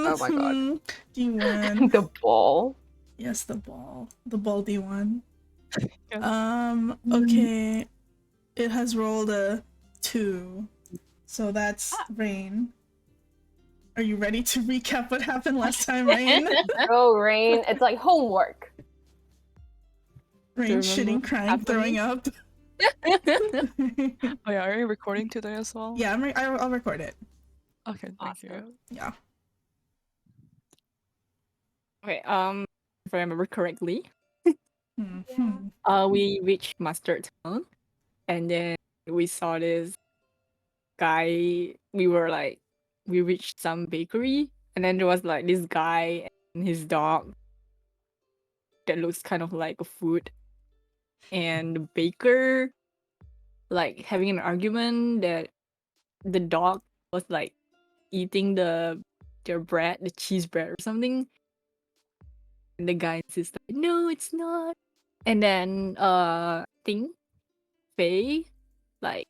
Oh my god. D1. The ball. Yes, the ball. The ball D1. Yeah. Okay. It has rolled a 2. So that's Rain. Are you ready to recap what happened last time, Rain? Oh, Rain. It's like homework. Rain shitting, crying, throwing up. Oh yeah, are you recording today as well? Yeah, I'll record it. Okay, thank you. Awesome. Yeah. Okay, if I remember correctly, Mhm. we reached Mustard Town, and then we saw this guy. We reached some bakery, and then there was like this guy and his dog that looks kind of like a food, and the baker like having an argument that the dog was like eating their bread, the cheese bread or something. And the guy insists, like, no, it's not. And then I think Faye like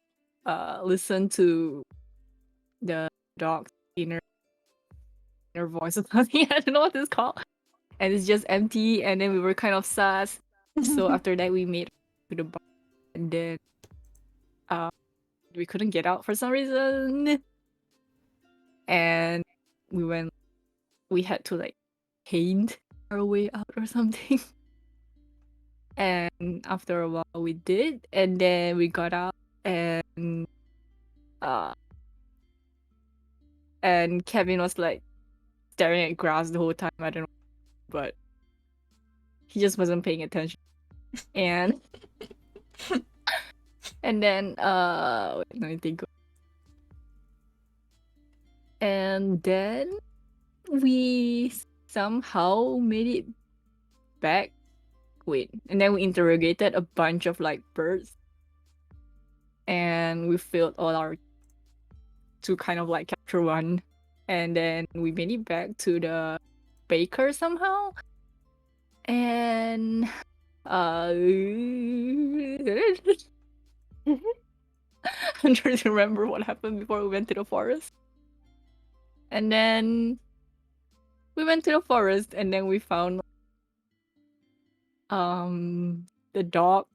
listen to the dog's inner voice or something. I don't know what it's called. And it's just empty, and then we were kind of sus. So after that we made to the bar, and then we couldn't get out for some reason. And we had to like paint our way out or something. And after a while we did, and then we got out, and Kevin was like staring at grass the whole time. I don't know, but he just wasn't paying attention. And and then wait, let me think. And then we somehow made it back. Wait, and then we interrogated a bunch of like birds, and we filled all our to kind of like capture one, and then we made it back to the baker somehow, and I'm trying to remember what happened before we went to the forest. And then we went to the forest, and then we found the dog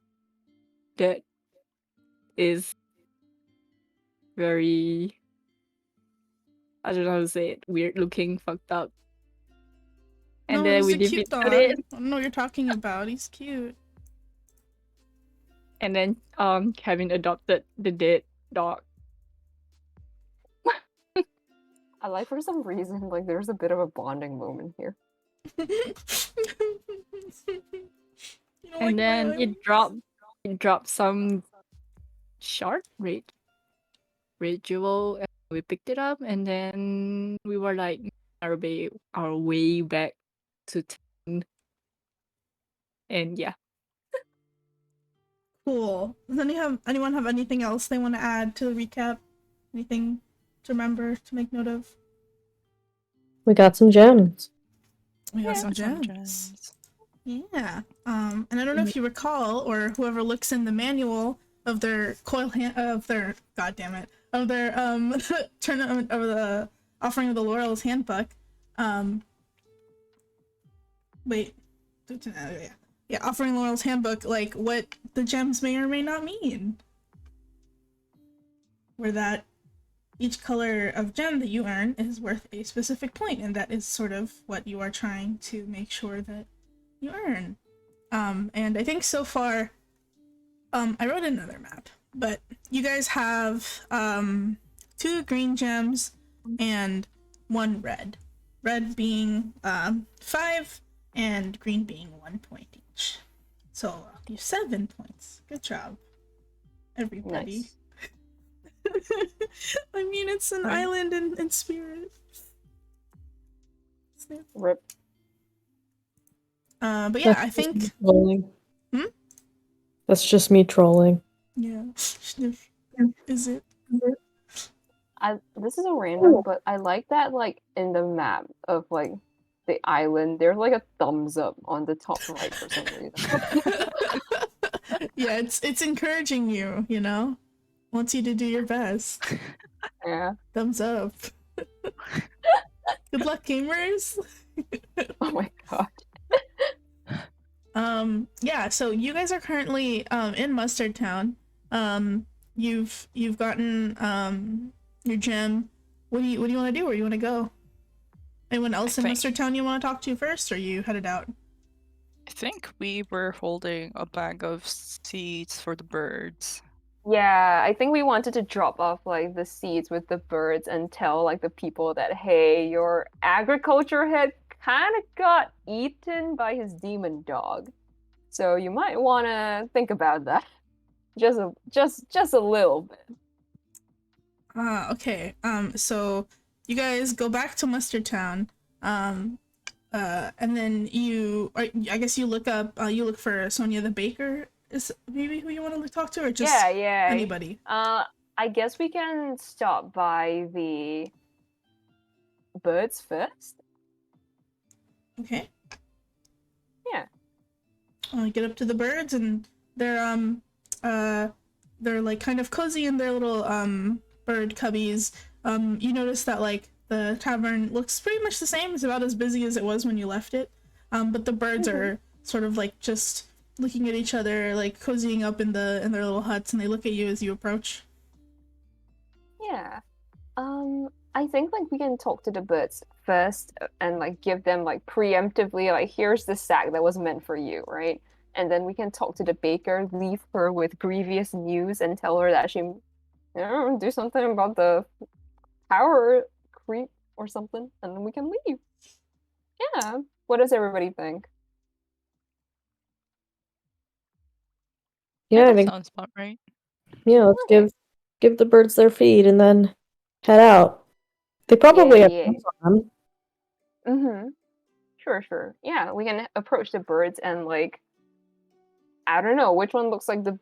that is very, I don't know how to say it, weird looking, fucked up. And No, then he's we a cute defeated dog. it. I don't know what you're talking about. He's cute. And then Kevin adopted the dead dog. I like for some reason, like there's a bit of a bonding moment here. And then it dropped some shard red jewel, and we picked it up, and then we were like our way back to town. And yeah. Cool. Does anyone have anything else they want to add to the recap? Anything to remember, to make note of? We got some gems. We got some gems. Yeah. And I don't know if you recall, or whoever looks in the manual of their of their tournament of the Offering of the Laurels handbook. Yeah, Offering Laurel's handbook, like what the gems may or may not mean. Where that each color of gem that you earn is worth a specific point, and that is sort of what you are trying to make sure that you earn. And I think so far, I wrote another map, but you guys have 2 green gems and 1 red. Red being 5 and green being 1 point each. So you have 7 points. Good job, everybody. Nice. I mean, it's an island in spirit. Rip. But yeah, I think. That's just me trolling. Yeah. Is it? This is a random, but I like that, like, in the map of, like, the island, there's, like, a thumbs up on the top right for some reason. Yeah, it's encouraging you, you know? Wants you to do your best. Yeah. Thumbs up. Good luck, gamers. Oh my god. Yeah, so you guys are currently in Mustard Town. You've gotten your gem. What do you want to do? Where you want to go? Anyone else in think- Mustard Town you want to talk to first, or you headed out? I think we were holding a bag of seeds for the birds. Yeah, I think we wanted to drop off like the seeds with the birds and tell like the people that hey, your agriculture head kind of got eaten by his demon dog. So you might want to think about that. Just a little bit. Okay. So you guys go back to Mustard Town. And then I guess you look up. You look for Sonia the baker. Is maybe who you want to talk to, or just Yeah. anybody? I guess we can stop by the birds first. Okay. Yeah. Get up to the birds, and they're like kind of cozy in their little bird cubbies. You notice that like the tavern looks pretty much the same. It's about as busy as it was when you left it. But the birds are sort of like just looking at each other, like cozying up in their little huts, and they look at you as you approach. Yeah. I think like we can talk to the birds first and like give them like preemptively like here's the sack that was meant for you, right? And then we can talk to the baker, leave her with grievous news and tell her that she do something about the power creep or something, and then we can leave. Yeah. What does everybody think? Yeah, I that think sounds about right. yeah, let's Okay. give the birds their feed and then head out. They probably have Yeah. things on them. Mm-hmm. Sure. Yeah, we can approach the birds and like I don't know which one looks like the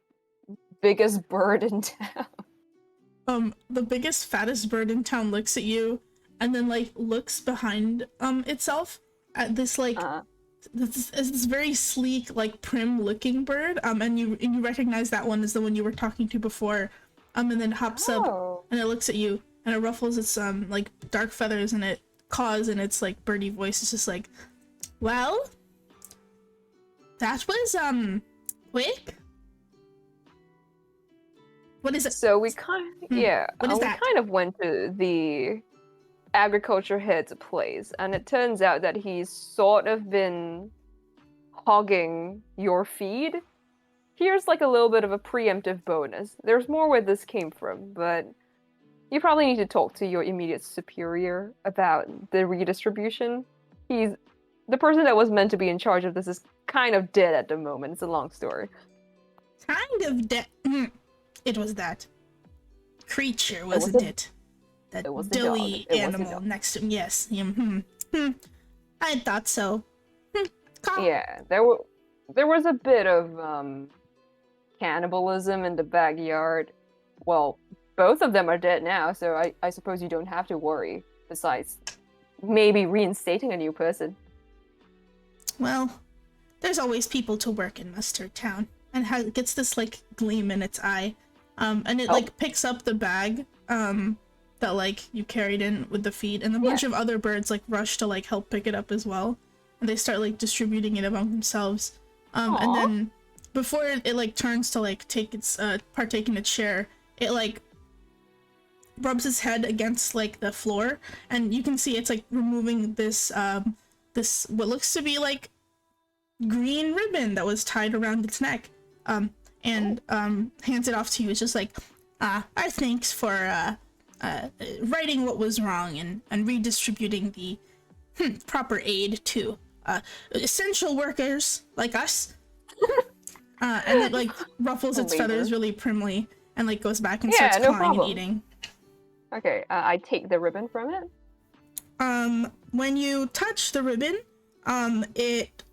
biggest bird in town. The biggest, fattest bird in town looks at you, and then like looks behind itself at this like this very sleek, like prim looking bird. And you recognize that one as the one you were talking to before. And then hops up Oh. and it looks at you and it ruffles its like dark feathers and it caws in its like birdie voice. It's just like, well, that was quick. What is it? So we kind What is we that? kind of went to the agriculture head's place, and it turns out that he's sort of been hogging your feed. Here's like a little bit of a preemptive bonus. There's more where this came from, but you probably need to talk to your immediate superior about the redistribution. He's the person that was meant to be in charge of this is kind of dead at the moment. It's a long story. Kind of dead. It was that creature, was wasn't a- it? That it was the doughy dog. It was the animal dog. next to him. Yes. I thought so. Yeah, there was a bit of cannibalism in the backyard. Well, both of them are dead now, so I suppose you don't have to worry. Besides, maybe reinstating a new person. Well, there's always people to work in Mustard Town, and gets this like gleam in its eye, and it like picks up the bag that like you carried in with the feed, and a bunch of other birds like rush to like help pick it up as well, and they start like distributing it among themselves, and then before it like turns to like take its partake in its share, it like rubs its head against like the floor, and you can see it's like removing this this what looks to be like green ribbon that was tied around its neck, and hands it off to you. It's just like, our thanks for righting what was wrong and redistributing the proper aid to essential workers like us. And it like ruffles its feathers really primly and like goes back and starts no clawing and problem. eating. Okay, I take the ribbon from it. When you touch the ribbon, it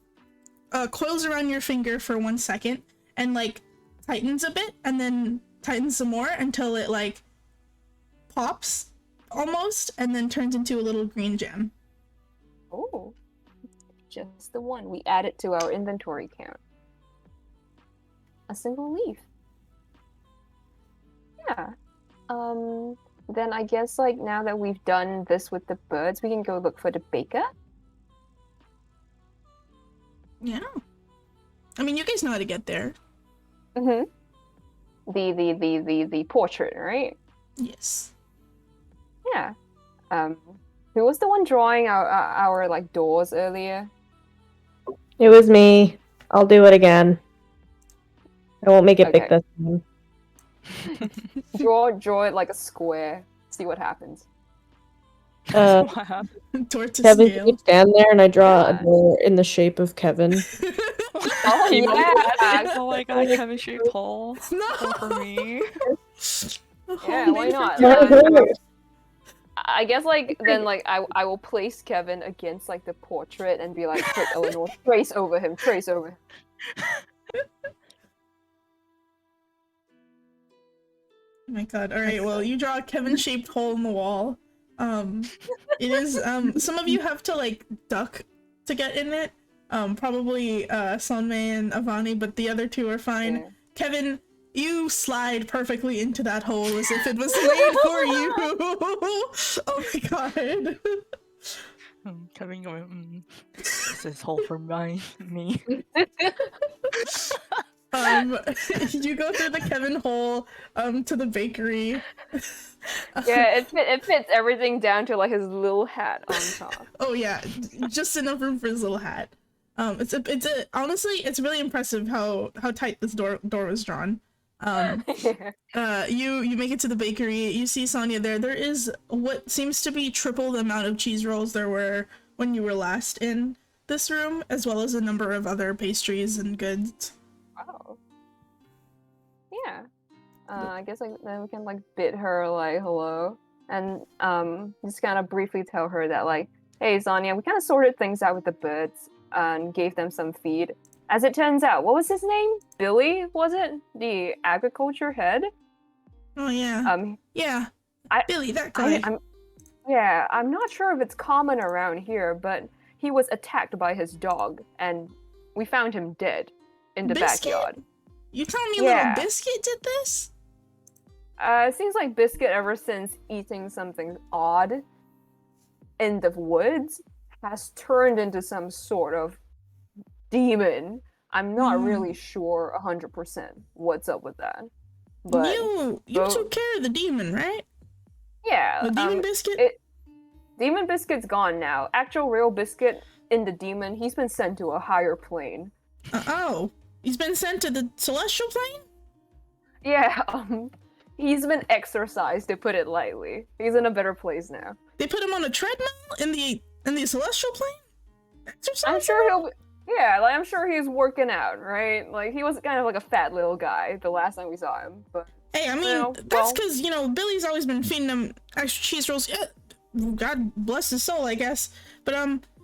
coils around your finger for 1 second and like tightens a bit and then tightens some more until it like pops almost and then turns into a little green gem. Oh, just the one. We add it to our inventory count. A single leaf. Yeah. then I guess like now that we've done this with the birds, we can go look for the baker. Yeah. I mean, you guys know how to get there. Mm-hmm. The portrait, right? Yes. Yeah. Who was the one drawing our like doors earlier? It was me. I'll do it again. I won't make it big Okay. this time. Draw it like a square. See what happens. Uh, What happened? Toward to Kevin, can you scale. stand there and I draw a Yeah. door in the shape of Kevin? Oh You want yeah. Oh my god, Kevin shaped hole. Hole for me. Yeah, why Homemade not? for I guess like then like I will place Kevin against like the portrait and be like, quick, Eleanor, trace over him. Oh my god. Alright, well, you draw a Kevin-shaped hole in the wall. It is, some of you have to, like, duck to get in it. Probably, Sonmei and Avani, but the other two are fine. Yeah. Kevin, you slide perfectly into that hole as if it was made for you! Oh my god. Kevin going, this is hole for me. You go through the Kevin hole, to the bakery. Yeah, it fits everything down to like his little hat on top. Oh yeah, just enough room for his little hat. Honestly, it's really impressive how tight this door was drawn. You make it to the bakery. You see Sonia there. There is what seems to be triple the amount of cheese rolls there were when you were last in this room, as well as a number of other pastries and goods. Oh. Yeah. I guess like then we can like bid her like hello and just kind of briefly tell her that like, hey Sonia, we kind of sorted things out with the birds and gave them some feed. As it turns out, what was his name? Billy, was it? The agriculture head? Oh yeah. Yeah. Billy, that guy. I'm not sure if it's common around here, but he was attacked by his dog and we found him dead in the Biscuit? backyard. You telling me Yeah. little Biscuit did this? It seems like Biscuit, ever since eating something odd in the woods, has turned into some sort of demon. I'm not really sure 100% what's up with that. But you took care of the demon, right? yeah, The demon Biscuit? Demon Biscuit's gone now. Actual real Biscuit in the demon, he's been sent to a higher plane. Oh, he's been sent to the celestial plane? Yeah, he's been exorcised, to put it lightly. He's in a better place now. They put him on a treadmill in the celestial plane? Exercise? I'm sure I'm sure he's working out, right? Like, he was kind of like a fat little guy the last time we saw him, but... Hey, I mean, that's because, Billy's always been feeding him extra cheese rolls. Yeah, God bless his soul, I guess. But,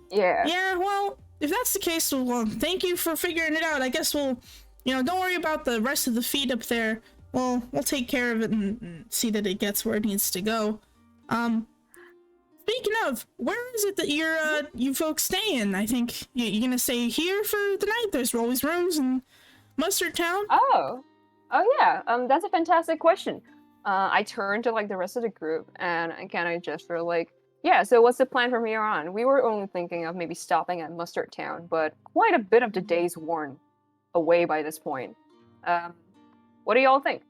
yeah. Yeah, well, if that's the case, well, thank you for figuring it out. I guess we'll, don't worry about the rest of the feed up there. We'll take care of it and see that it gets where it needs to go. Speaking of, where is it that you folks staying? I think you're gonna stay here for the night. There's always rooms in Mustard Town. Oh yeah. That's a fantastic question. I turned to like the rest of the group and I kind of gesture like, yeah. So what's the plan from here on? We were only thinking of maybe stopping at Mustard Town, but quite a bit of the day's worn away by this point. What do y'all think?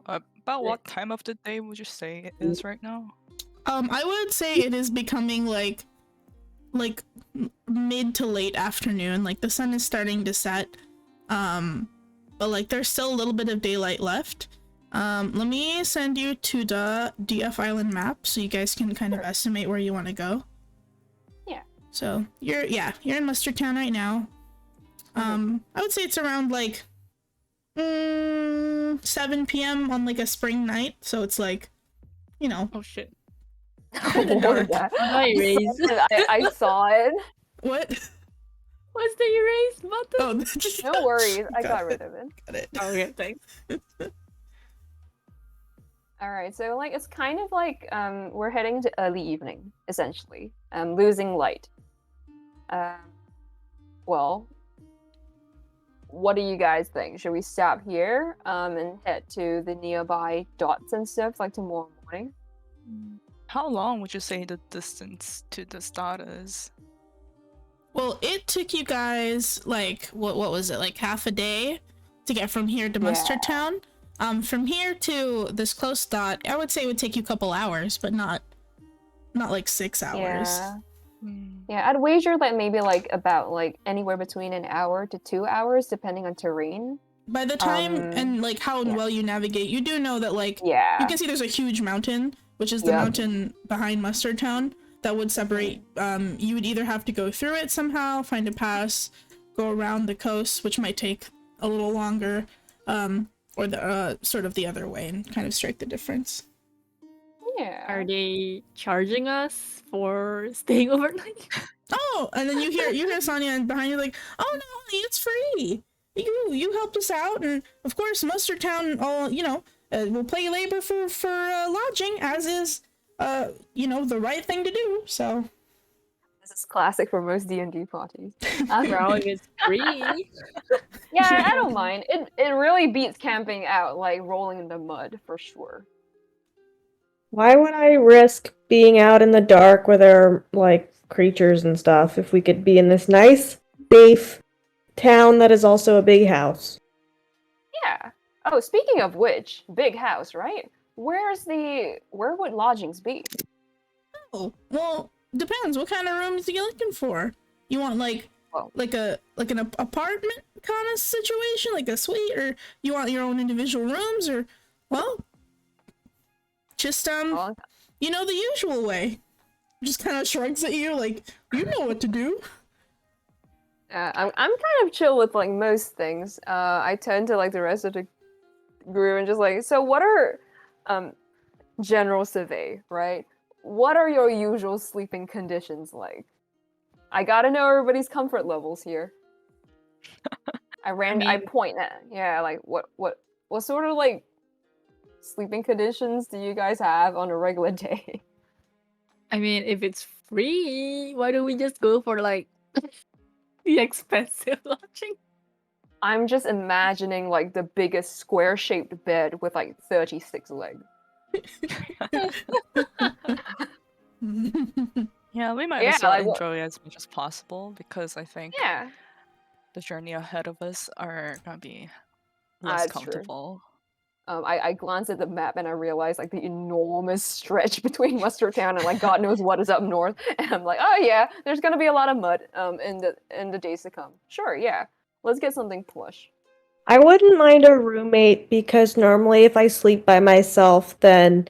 About what time of the day would you say it is right now? I would say it is becoming like mid to late afternoon. Like the sun is starting to set. But like there's still a little bit of daylight left. Let me send you to the DF Island map so you guys can kind of estimate where you want to go. Yeah. So you're in Mustard Town right now. I would say it's around like 7 p.m. on like a spring night, so it's like, Oh shit. dark. I erased. I saw it. What? What's the erase button? Oh, No worries, I got it. rid of it. Got it. Okay, thanks. All right, so like it's kind of like we're heading to early evening, essentially. Losing light. Well, what do you guys think? Should we stop here and head to the nearby dots and stuff, like to more morning. How long would you say the distance to the start is? Well, it took you guys like what was it, like half a day to get from here to Yeah. Mustard Town. From here to this close dot, I would say it would take you a couple hours, but not like 6 hours. Yeah. Hmm. Yeah, I'd wager that maybe like about like anywhere between an hour to 2 hours, depending on terrain. By the time and like how yeah. well you navigate, you do know that like Yeah. you can see there's a huge mountain, which is the Yep. mountain behind Mustard Town that would separate. You would either have to go through it somehow, find a pass, go around the coast, which might take a little longer, or the sort of the other way and kind of strike the difference. Yeah. Are they charging us for staying overnight? Oh, and then you hear Sonya behind you like, "Oh no, honey, it's free. You helped us out, and of course, Mustard Town, will pay labor for lodging, as is, the right thing to do." So This is classic for most D&D parties. Growling is free. Yeah, I don't mind. It really beats camping out, like rolling in the mud for sure. Why would I risk being out in the dark where there are, like, creatures and stuff if we could be in this nice, safe town that is also a big house? Yeah. Oh, speaking of which, big house, right? Where would lodgings be? Oh, well, depends. What kind of rooms are you looking for? You want like an apartment kind of situation, like a suite, or you want your own individual rooms, or just Well, the usual way. Just kind of shrugs at you like, you know what to do. I'm kind of chill with like most things. I tend to like the rest of the group and just like, so what are general survey, right? What are your usual sleeping conditions like? I gotta know everybody's comfort levels here. I point at like what sort of like sleeping conditions do you guys have on a regular day? I mean, if it's free, why don't we just go for like the expensive lodging? I'm just imagining like the biggest square-shaped bed with like 36 legs. Yeah, we might Yeah, as well like, enjoy it as much as possible because I think Yeah, the journey ahead of us are gonna be less that's true. comfortable. I glanced at the map and I realized like the enormous stretch between Mustard Town and like God knows what is up north, and I'm like, oh yeah, there's gonna be a lot of mud in the days to come. Sure, yeah, let's get something plush. I wouldn't mind a roommate because normally if I sleep by myself, then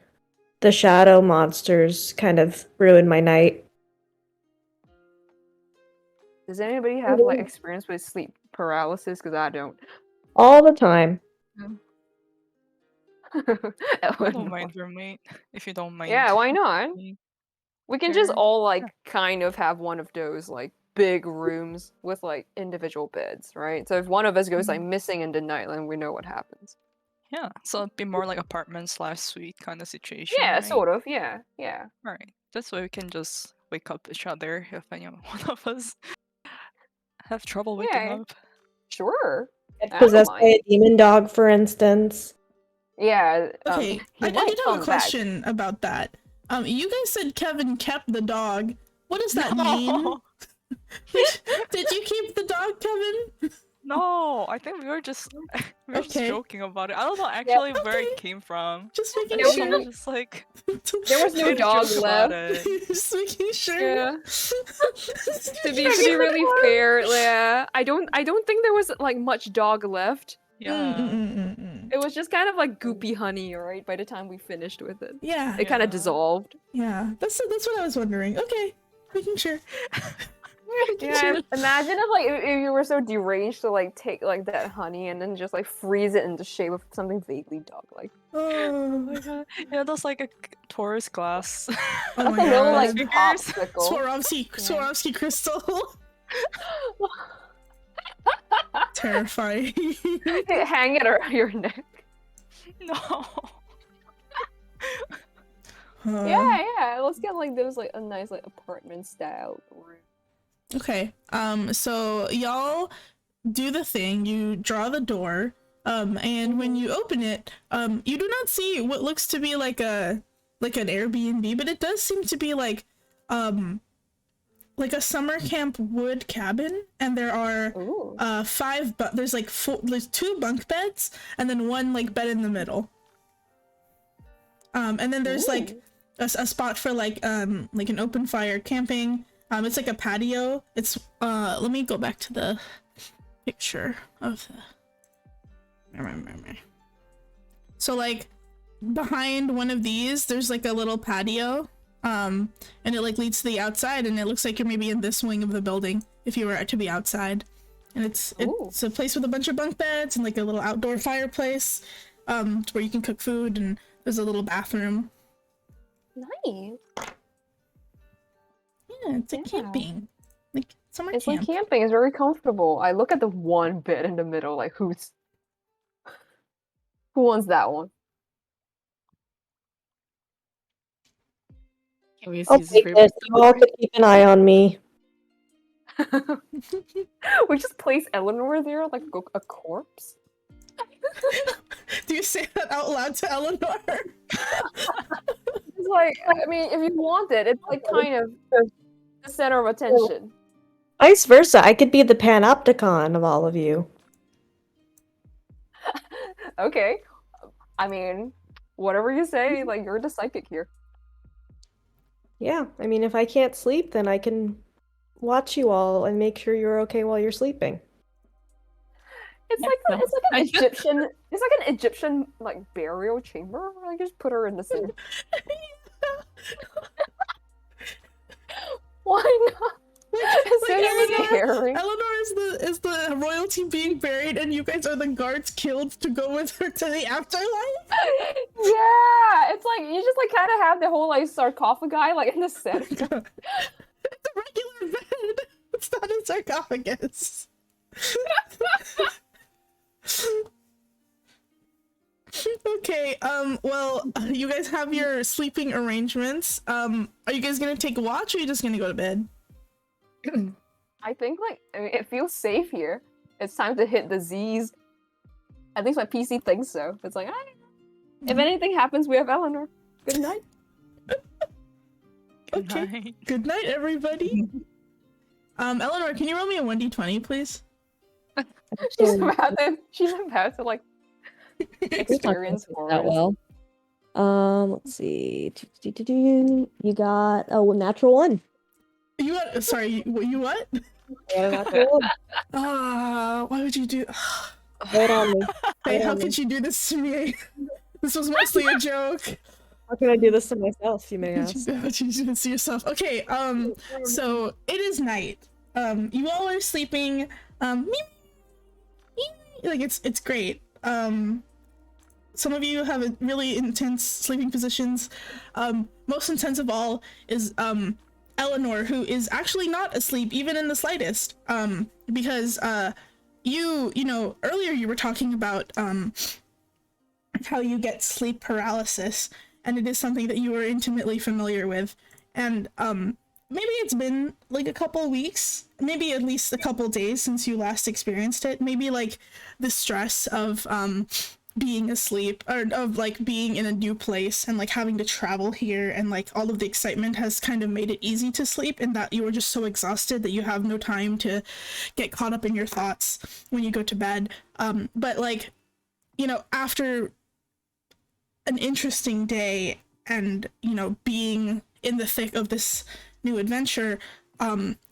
the shadow monsters kind of ruin my night. Does anybody have like experience with sleep paralysis? Because I don't. All the time. I don't mind roommate if you don't mind. Yeah, why not? me. We can just Sure. all like kind of have one of those like big rooms with like individual beds, right? So if one of us goes like missing in the night, then we know what happens. Yeah, so it'd be more like apartment/suite kind of situation. Yeah, right? sort of. Yeah. Right. This way we can just wake up each other if any one of us have trouble waking Yeah. up. Sure. I don't Possessed by mind. a demon dog, for instance. Yeah. Okay, he I might did have a come back. question about that. You guys said Kevin kept the dog. What does that mean? No, Did you keep the dog, Kevin? no, I think we were just just Okay. joking about it. I don't know actually where okay. it came from. Just I making think Yeah, sure. someone just like There was no made a dog joke about left. it. Just making sure. Yeah. To be really fair, yeah, I don't think there was like much dog left. Yeah. It was just kind of like goopy honey, right? By the time we finished with it, Yeah, it kind of Yeah. dissolved. yeah. That's what I was wondering. Okay, making sure. Yeah, imagine if you were so deranged to like take like that honey and then just like freeze it in the shape of something vaguely dog-like. Oh Oh, my god. Yeah, that's like a Taurus glass. oh Like my a little god. like Figures. popsicle. Swarovski crystal. Terrifying. Hang it around your neck. No. Yeah. Let's get like those like a nice like apartment style room. Okay. So y'all do the thing. You draw the door. And when you open it, you do not see what looks to be like a like an Airbnb, but it does seem to be like a summer camp wood cabin, and there are Ooh. there's like there's 2 bunk beds and then 1 like bed in the middle. And then there's like Ooh. a spot for like an open fire camping. It's like a patio. It's let me go back to the picture of the so like behind one of these there's like a little patio, and it like leads to the outside, and it looks like you're maybe in this wing of the building if you were to be outside. And it's a place with a bunch of bunk beds and like a little outdoor fireplace, where you can cook food, and there's a little bathroom. Nice. Yeah, it's like camping. Like summer It's camp. like camping. It's very comfortable. I look at the one bed in the middle, like who wants that one? Can we I'll see take it. You all could keep an eye on me. We just place Eleanor there like a corpse. Do you say that out loud to Eleanor? It's like, I mean, if you want it, it's like kind of the center of attention. Vice versa, I could be the panopticon of all of you. Okay. I mean, whatever you say, like you're the psychic here. Yeah, I mean, if I can't sleep, then I can watch you all and make sure you're okay while you're sleeping. It's like an Egyptian like burial chamber. I just put her in the center. Why not? It's so scary. Eleanor is the royalty being buried, and you guys are the guards killed to go with her to the afterlife. Yeah, it's like you just like kind of have the whole like sarcophagi like in the center. It's a regular bed. It's not a sarcophagus. Okay, well, you guys have your sleeping arrangements. Are you guys gonna take a watch, or are you just gonna go to bed? I think like I mean, it feels safe here. It's time to hit the Z's. At least my PC thinks so. It's like, if anything happens, we have Eleanor. Good night. Okay. Good night, everybody. Eleanor, can you roll me a 1d20, please? She's about to like experience that well. Let's see. You got a natural 1. You got sorry, you what? I got a natural 1. Why would you do? Wait on me. Hey, how could you do this to me? This was mostly a joke. How can I do this to myself, you may ask? How'd you do this to yourself? Okay, so it is night. You all are sleeping. Like it's great. Some of you have really intense sleeping positions. Most intense of all is Eleanor, who is actually not asleep even in the slightest. Because you know earlier you were talking about how you get sleep paralysis, and it is something that you are intimately familiar with. And maybe it's been like a couple weeks, maybe at least a couple days since you last experienced it. Maybe like the stress of being asleep, or of like being in a new place and like having to travel here, and like all of the excitement has kind of made it easy to sleep, and that you are just so exhausted that you have no time to get caught up in your thoughts when you go to bed. But like, you know, after an interesting day and, you know, being in the thick of this new adventure,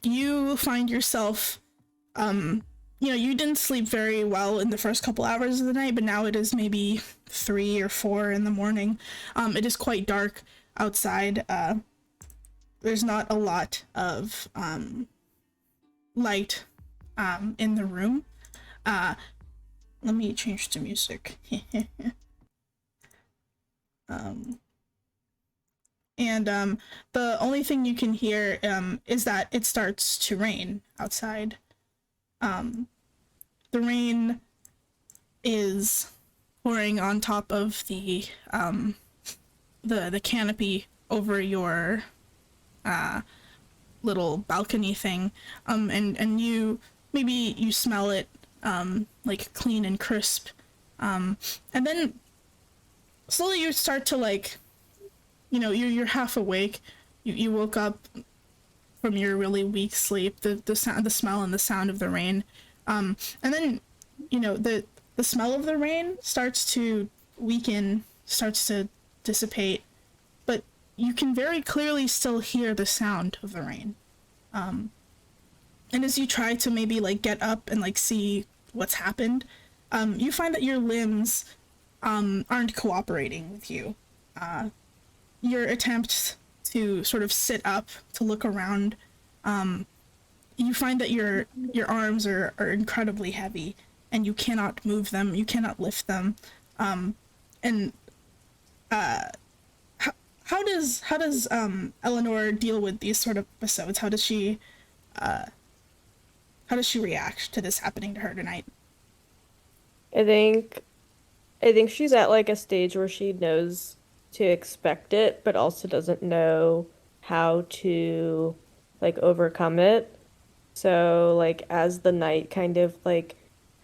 you find yourself, you know, you didn't sleep very well in the first couple hours of the night, but now it is maybe 3 or 4 in the morning. It is quite dark outside. There's not a lot of light in the room. Let me change to music. And the only thing you can hear is that it starts to rain outside. The rain is pouring on top of the canopy over your little balcony thing, and you smell it like clean and crisp, and then slowly you start to like you're half awake. You woke up from your really weak sleep, the sound, the smell, and the sound of the rain, and then the smell of the rain starts to weaken, starts to dissipate, but you can very clearly still hear the sound of the rain. And as you try to maybe like get up and like see what's happened, you find that your limbs aren't cooperating with you. Your attempts to sort of sit up to look around, you find that your arms are incredibly heavy, and you cannot move them, you cannot lift them. And how does Eleanor deal with these sort of episodes? How does she react to this happening to her tonight? I think she's at like a stage where she knows to expect it, but also doesn't know how to like overcome it. So like as the night kind of like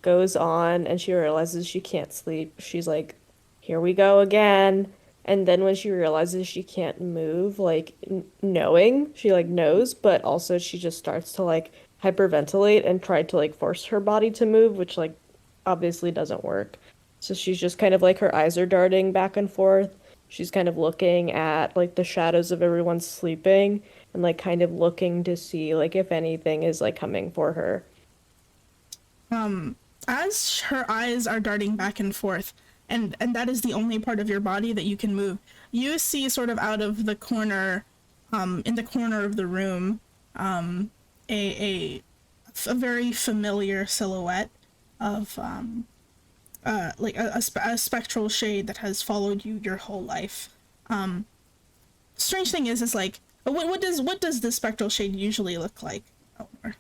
goes on and she realizes she can't sleep, she's like, here we go again. And then when she realizes she can't move, like knowing, she like knows, but also she just starts to like hyperventilate and try to like force her body to move, which like obviously doesn't work. So she's just kind of like her eyes are darting back and forth. She's kind of looking at like the shadows of everyone sleeping and like kind of looking to see like if anything is like coming for her. As her eyes are darting back and forth, and that is the only part of your body that you can move, you see sort of out of the corner, in the corner of the room, a very familiar silhouette of like a spectral shade that has followed you your whole life. Strange thing is like, what does the spectral shade usually look like, Eleanor?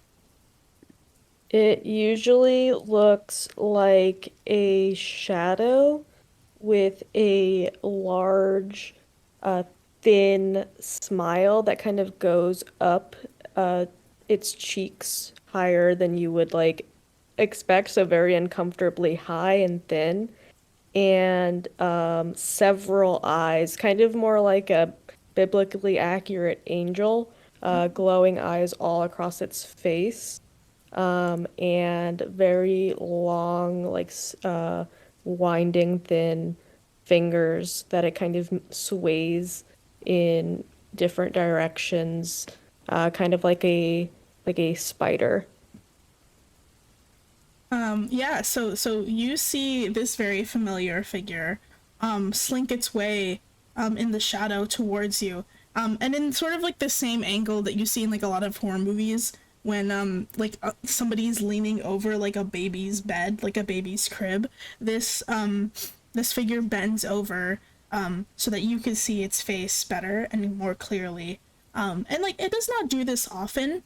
It usually looks like a shadow with a large, thin smile that kind of goes up its cheeks higher than you would like expect, so very uncomfortably high and thin, and several eyes, kind of more like a biblically accurate angel, glowing eyes all across its face, and very long, like winding, thin fingers that it kind of sways in different directions, kind of like a spider. Yeah, so you see this very familiar figure slink its way in the shadow towards you. And in sort of like the same angle that you see in like a lot of horror movies when somebody's leaning over like a baby's bed, like a baby's crib. This figure bends over so that you can see its face better and more clearly. And like it does not do this often.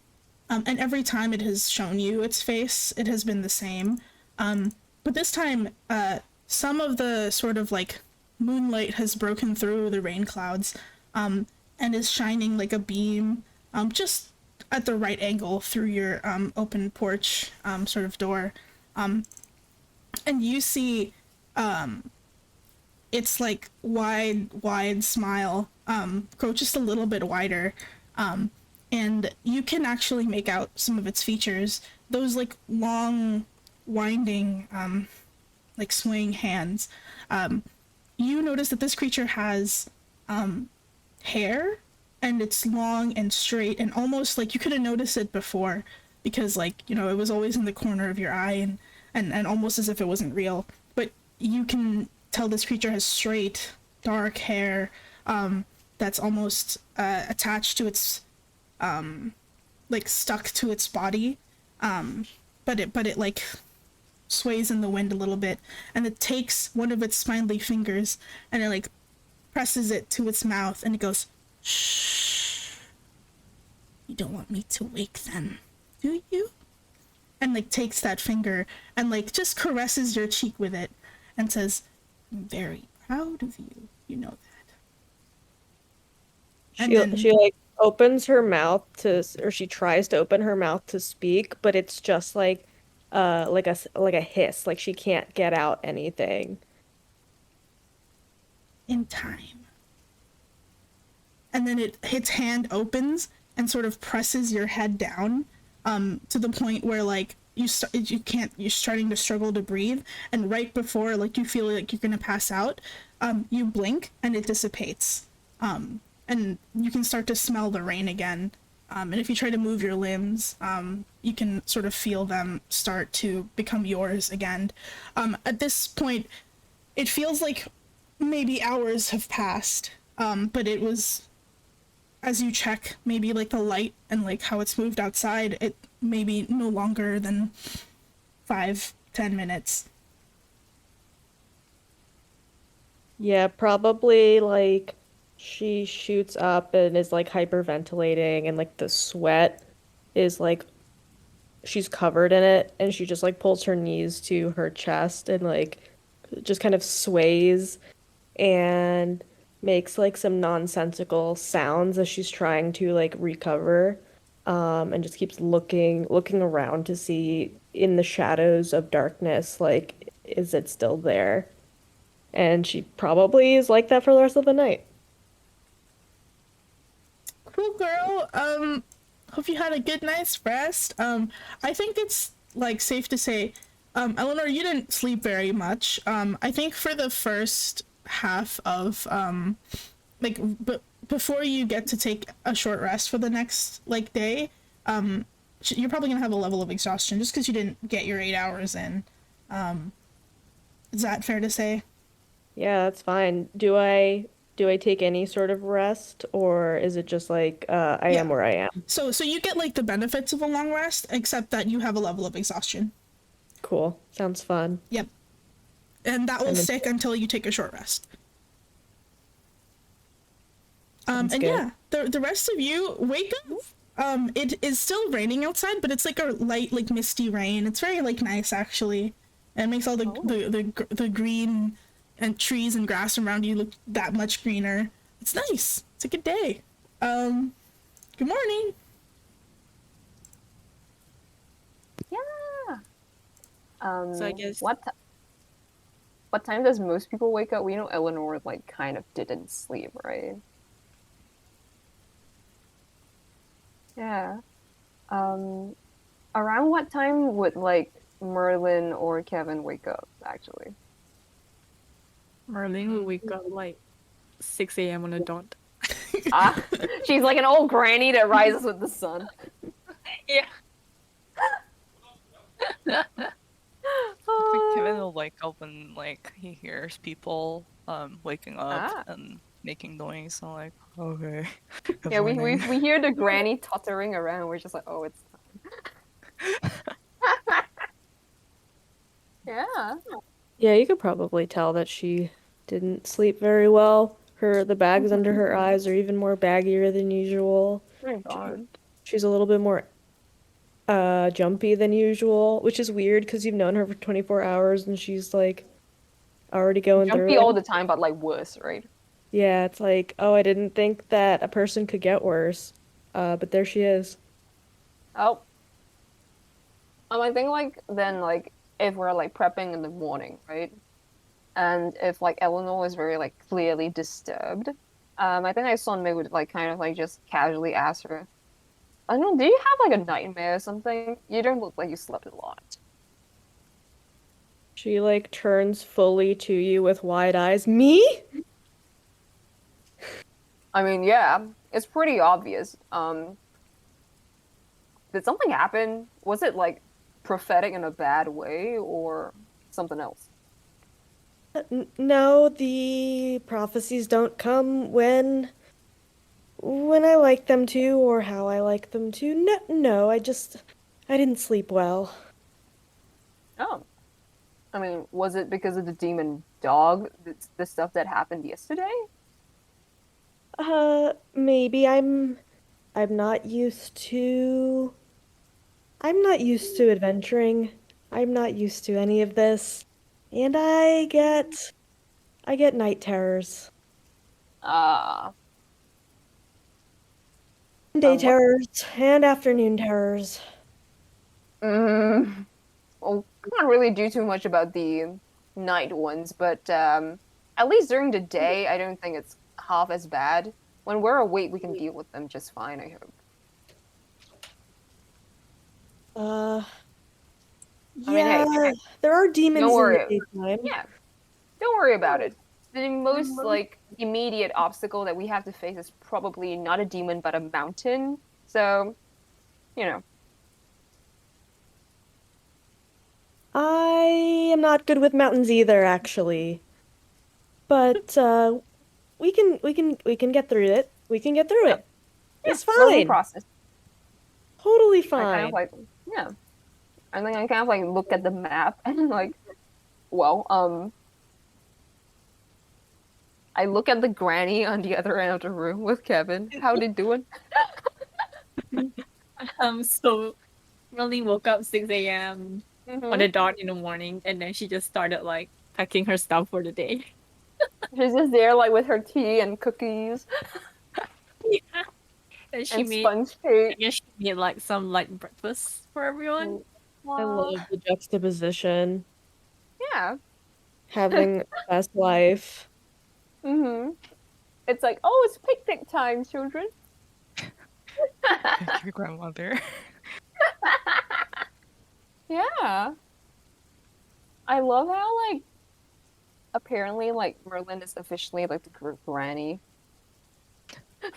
And every time it has shown you its face, it has been the same. But this time, some of the sort of like moonlight has broken through the rain clouds, and is shining like a beam, just at the right angle through your open porch sort of door. And you see its like wide smile grow just a little bit wider. And you can actually make out some of its features. Those like long, winding, like swaying hands. You notice that this creature has hair, and it's long and straight, and almost like you could have noticed it before, because like it was always in the corner of your eye, and almost as if it wasn't real. But you can tell this creature has straight, dark hair that's almost attached to its like stuck to its body, but it like sways in the wind a little bit, and it takes one of its spindly fingers and it like presses it to its mouth, and it goes, shh, you don't want me to wake them, do you? And like takes that finger and like just caresses your cheek with it and says, I'm very proud of you, you know that. And then She like opens her mouth to, or she tries to open her mouth to speak, but it's just like a hiss, like she can't get out anything. in time, and then its hand opens and sort of presses your head down, to the point where like you're starting to struggle to breathe, and right before like you feel like you're gonna pass out, you blink and it dissipates, and you can start to smell the rain again. And if you try to move your limbs, you can sort of feel them start to become yours again. At this point, it feels like maybe hours have passed, but it was, as you check maybe like the light and like how it's moved outside, it may be no longer than 5-10 minutes. Yeah, probably like she shoots up and is like hyperventilating, and like the sweat is like she's covered in it, and she just like pulls her knees to her chest and like just kind of sways and makes like some nonsensical sounds as she's trying to like recover, and just keeps looking around to see in the shadows of darkness, like, is it still there? And she probably is like that for the rest of the night. Cool girl. Hope you had a good night's rest. I think it's like safe to say, Eleanor, you didn't sleep very much. I think for the first half of like before you get to take a short rest for the next like day, you're probably gonna have a level of exhaustion just because you didn't get your 8 hours in. Is that fair to say? Yeah, that's fine. Do I take any sort of rest, or is it just like I Yeah. am where I am? So you get like the benefits of a long rest, except that you have a level of exhaustion. Cool. Sounds fun. Yep. And that will And then- stick until you take a short rest. Sounds And good. yeah, the rest of you wake up. It is still raining outside, but it's like a light, like misty rain. It's very like nice actually, and it makes all the green and trees and grass around you look that much greener. It's nice. It's a good day. Good morning. Yeah. So I guess- What time does most people wake up? We know Eleanor like kind of didn't sleep, right? Yeah. Around what time would like Merlin or Kevin wake up actually? Merlin will wake up like 6 a.m. on the dot. Ah, she's like an old granny that rises with the sun. I think Kevin will wake up when like he hears people waking up Ah. and making noise. So like, okay. Good Yeah, we morning. hear the granny tottering around. We're just like, oh, it's time. Yeah. Yeah, you could probably tell that she didn't sleep very well. The bags under her eyes are even more baggier than usual. Oh my god. She's a little bit more jumpy than usual, which is weird because you've known her for 24 hours and she's like already going Jumpy through all it. the time, but like worse, right? Yeah, it's like, oh, I didn't think that a person could get worse. But there she is. Oh. I think like then like if we're like prepping in the morning, right? And if like Eleanor is very like clearly disturbed, I think I saw May would like kind of like just casually ask her, I don't know, do you have like a nightmare or something? You don't look like you slept a lot. She like turns fully to you with wide eyes. Me? I mean, yeah, it's pretty obvious. Did something happen? Was it like prophetic in a bad way or something else? No, the prophecies don't come when I like them to or how I like them to. No, I didn't sleep well. Oh. I mean, was it because of the demon dog, the stuff that happened yesterday? Maybe I'm not used to I'm not used to adventuring. I'm not used to any of this. And I get night terrors. Ah. Day What? terrors and afternoon terrors. Well, can't really do too much about the night ones, but at least during the day, I don't think it's half as bad. when we're awake, we can deal with them just fine, I hope. I mean, Yeah, hey, there are demons don't in the worry. daytime. Yeah, don't worry about it. The most like immediate obstacle that we have to face is probably not a demon but a mountain. So, you know. I am not good with mountains either, actually. But we can get through it. We can get through Yeah, it. yeah, It's learning fine. process. Totally I kind of fine. like, yeah. I think I kind of like look at the map and like, well, I look at the granny on the other end of the room with Kevin. How they doing? So Merlin woke up 6 a.m. on Mm-hmm. the dot in the morning, and then she just started like packing her stuff for the day. She's just there like with her tea and cookies Yeah. And she and made, sponge I cake. guess she made like some light breakfast for everyone. I Wow. love the juxtaposition. Yeah. Having a best life. Mm-hmm. It's like, oh, it's picnic time, children. Thank you, grandmother. Yeah. I love how like apparently like Merlin is officially like the group granny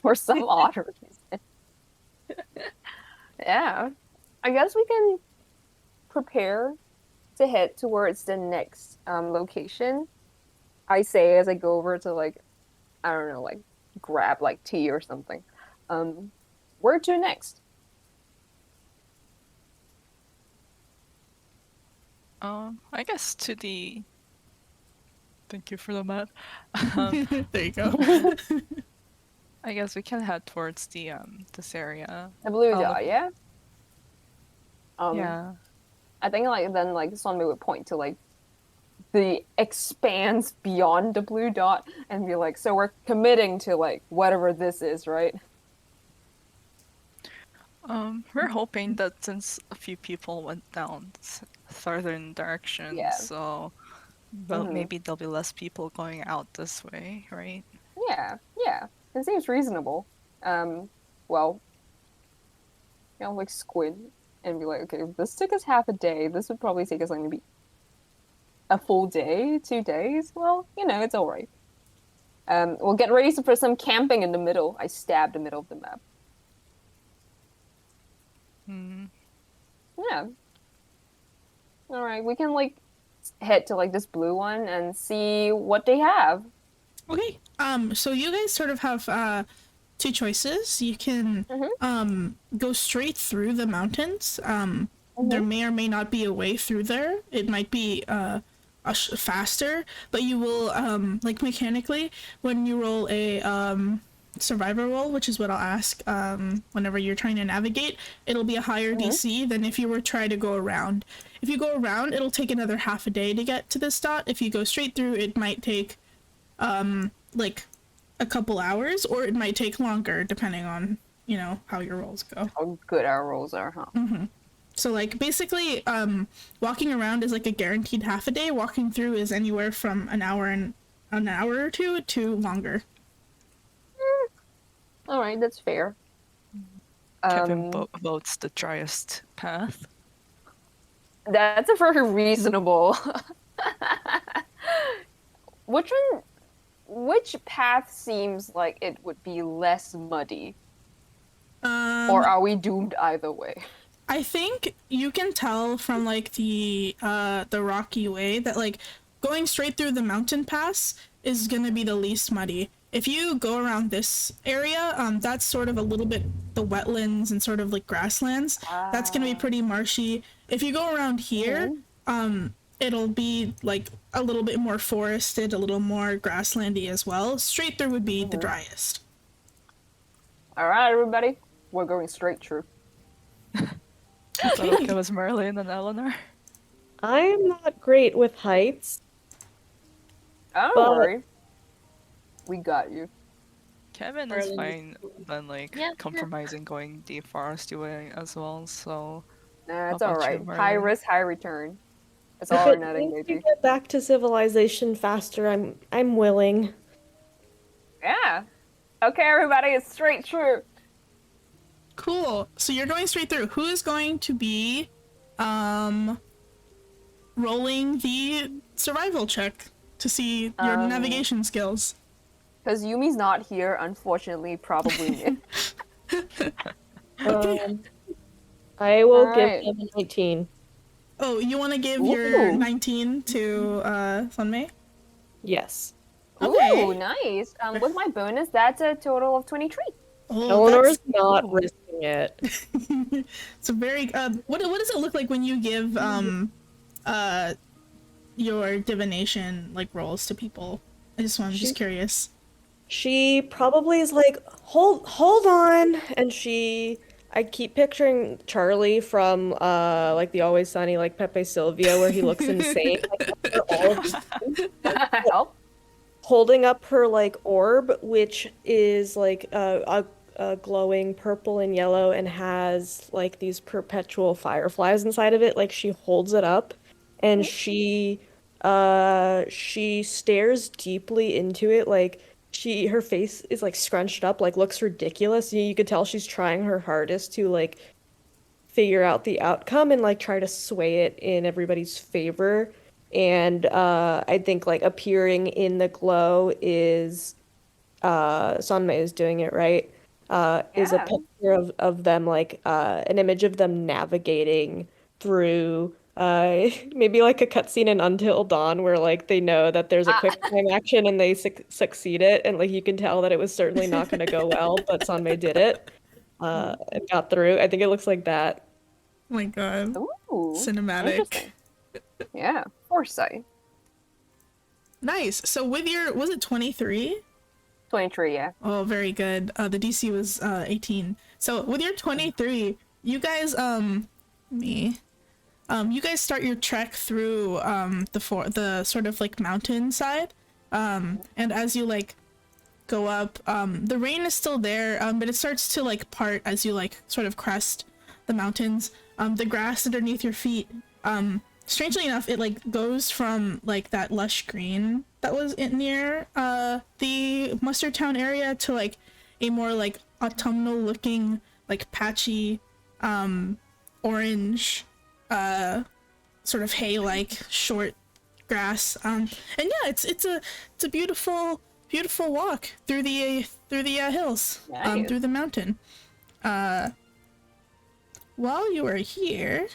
for some odd reason. Yeah. I guess we can prepare to head towards the next location. I say as I go over to like I don't know, like grab like tea or something. Um, where to next? I guess to the. Thank you for the map. Um, There you go. I guess we can head towards the this area. The blue I'll dot, look- yeah? Yeah. I think like then like Sonmi would point to like the expanse beyond the blue dot and be like, so we're committing to like whatever this is, right? We're hoping that since a few people went down southern direction, Yeah. so well, Mhm. maybe there'll be less people going out this way, right? Yeah, yeah. It seems reasonable. Well, like squid and be like, okay, if this took us half a day, this would probably take us like maybe a full day, 2 days. Well, it's all right. We'll get ready for some camping in the middle. I stabbed the middle of the map. Hmm. Yeah. All right, we can like head to like this blue one and see what they have. Okay. So you guys sort of have two choices. You can go straight through the mountains. There may or may not be a way through there. It might be faster, but you will like mechanically when you roll a survivor roll, which is what I'll ask whenever you're trying to navigate, it'll be a higher DC than if you were trying to go around. If you go around, it'll take another half a day to get to this dot. If you go straight through, it might take like a couple hours, or it might take longer depending on how your rolls go. How good our rolls are, huh? So like basically walking around is like a guaranteed half a day. Walking through is anywhere from an hour or two to longer. All right, that's fair. Kevin votes the driest path. That's a very reasonable. Which path seems like it would be less muddy? Or are we doomed either way? I think you can tell from like the rocky way that like going straight through the mountain pass is gonna be the least muddy. If you go around this area, that's sort of a little bit the wetlands and sort of like grasslands. That's gonna be pretty marshy. If you go around here, it'll be like a little bit more forested, a little more grasslandy as well. Straight through would be the driest. All right, everybody, we're going straight through. Is that okay with Merlin and Eleanor? I'm not great with heights. Don't But- worry, we got you. Kevin is Merlin fine then like compromising going the foresty way as well, so Nah, it's How all about you, right. Merlin? High risk, high return. It's If all or it nothing, means to baby. get back to civilization faster, I'm willing. Yeah. Okay, everybody, it's straight through. Cool. So you're going straight through. Who is going to be rolling the survival check to see your navigation skills? Because Yumi's not here, unfortunately, probably me. I will give Alright. him a 19. Oh, you want to give your Ooh. 19 to Sunmei? Yes. Okay. Ooh, nice. With my bonus, that's a total of 23. Oh, Eleanor's that's not Ooh. risking it. it's a very what does it look like when you give your divination like rolls to people? I'm just curious. She probably is like, hold on, and I keep picturing Charlie from like the Always Sunny, like Pepe Silvia, where he looks insane, like, after all of these things, Help. holding up her like orb, which is like a glowing purple and yellow and has like these perpetual fireflies inside of it. Like she holds it up and she stares deeply into it, like her face is like scrunched up, like looks ridiculous. You could tell she's trying her hardest to like figure out the outcome and like try to sway it in everybody's favor. And I think like appearing in the glow is Sonmei is doing it right. Is a Yeah. picture of them like an image of them navigating through maybe like a cutscene in Until Dawn where like they know that there's a quick time action and they succeed it, and like you can tell that it was certainly not going to go well, but Sonmei did it and got through. I think it looks like that. Oh my god. Ooh. Cinematic. Interesting. Yeah. Foresight. Nice. So with your, was it 23? 23, yeah. Oh, very good. The DC was 18. So with your 23, you guys you guys start your trek through the sort of like mountainside. And as you like go up, the rain is still there, but it starts to like part as you like sort of crest the mountains. The grass underneath your feet, strangely enough, it like goes from like that lush green that was near the Mustard Town area to like a more like autumnal looking, like patchy orange sort of hay like short grass. And yeah, it's a beautiful walk through the hills, Nice. through the mountain. While you are here,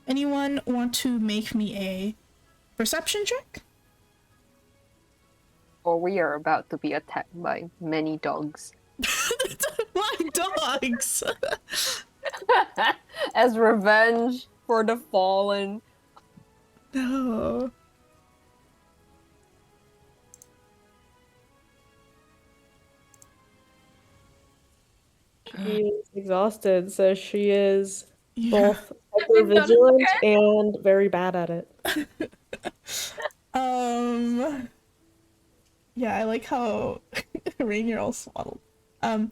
anyone want to make me a perception check? Or we are about to be attacked by many dogs. Why dogs? As revenge for the fallen. No. She is exhausted, so she is Yeah. both hyper vigilant and very bad at it. Yeah, I like how Rain, you're all swaddled. Yeah.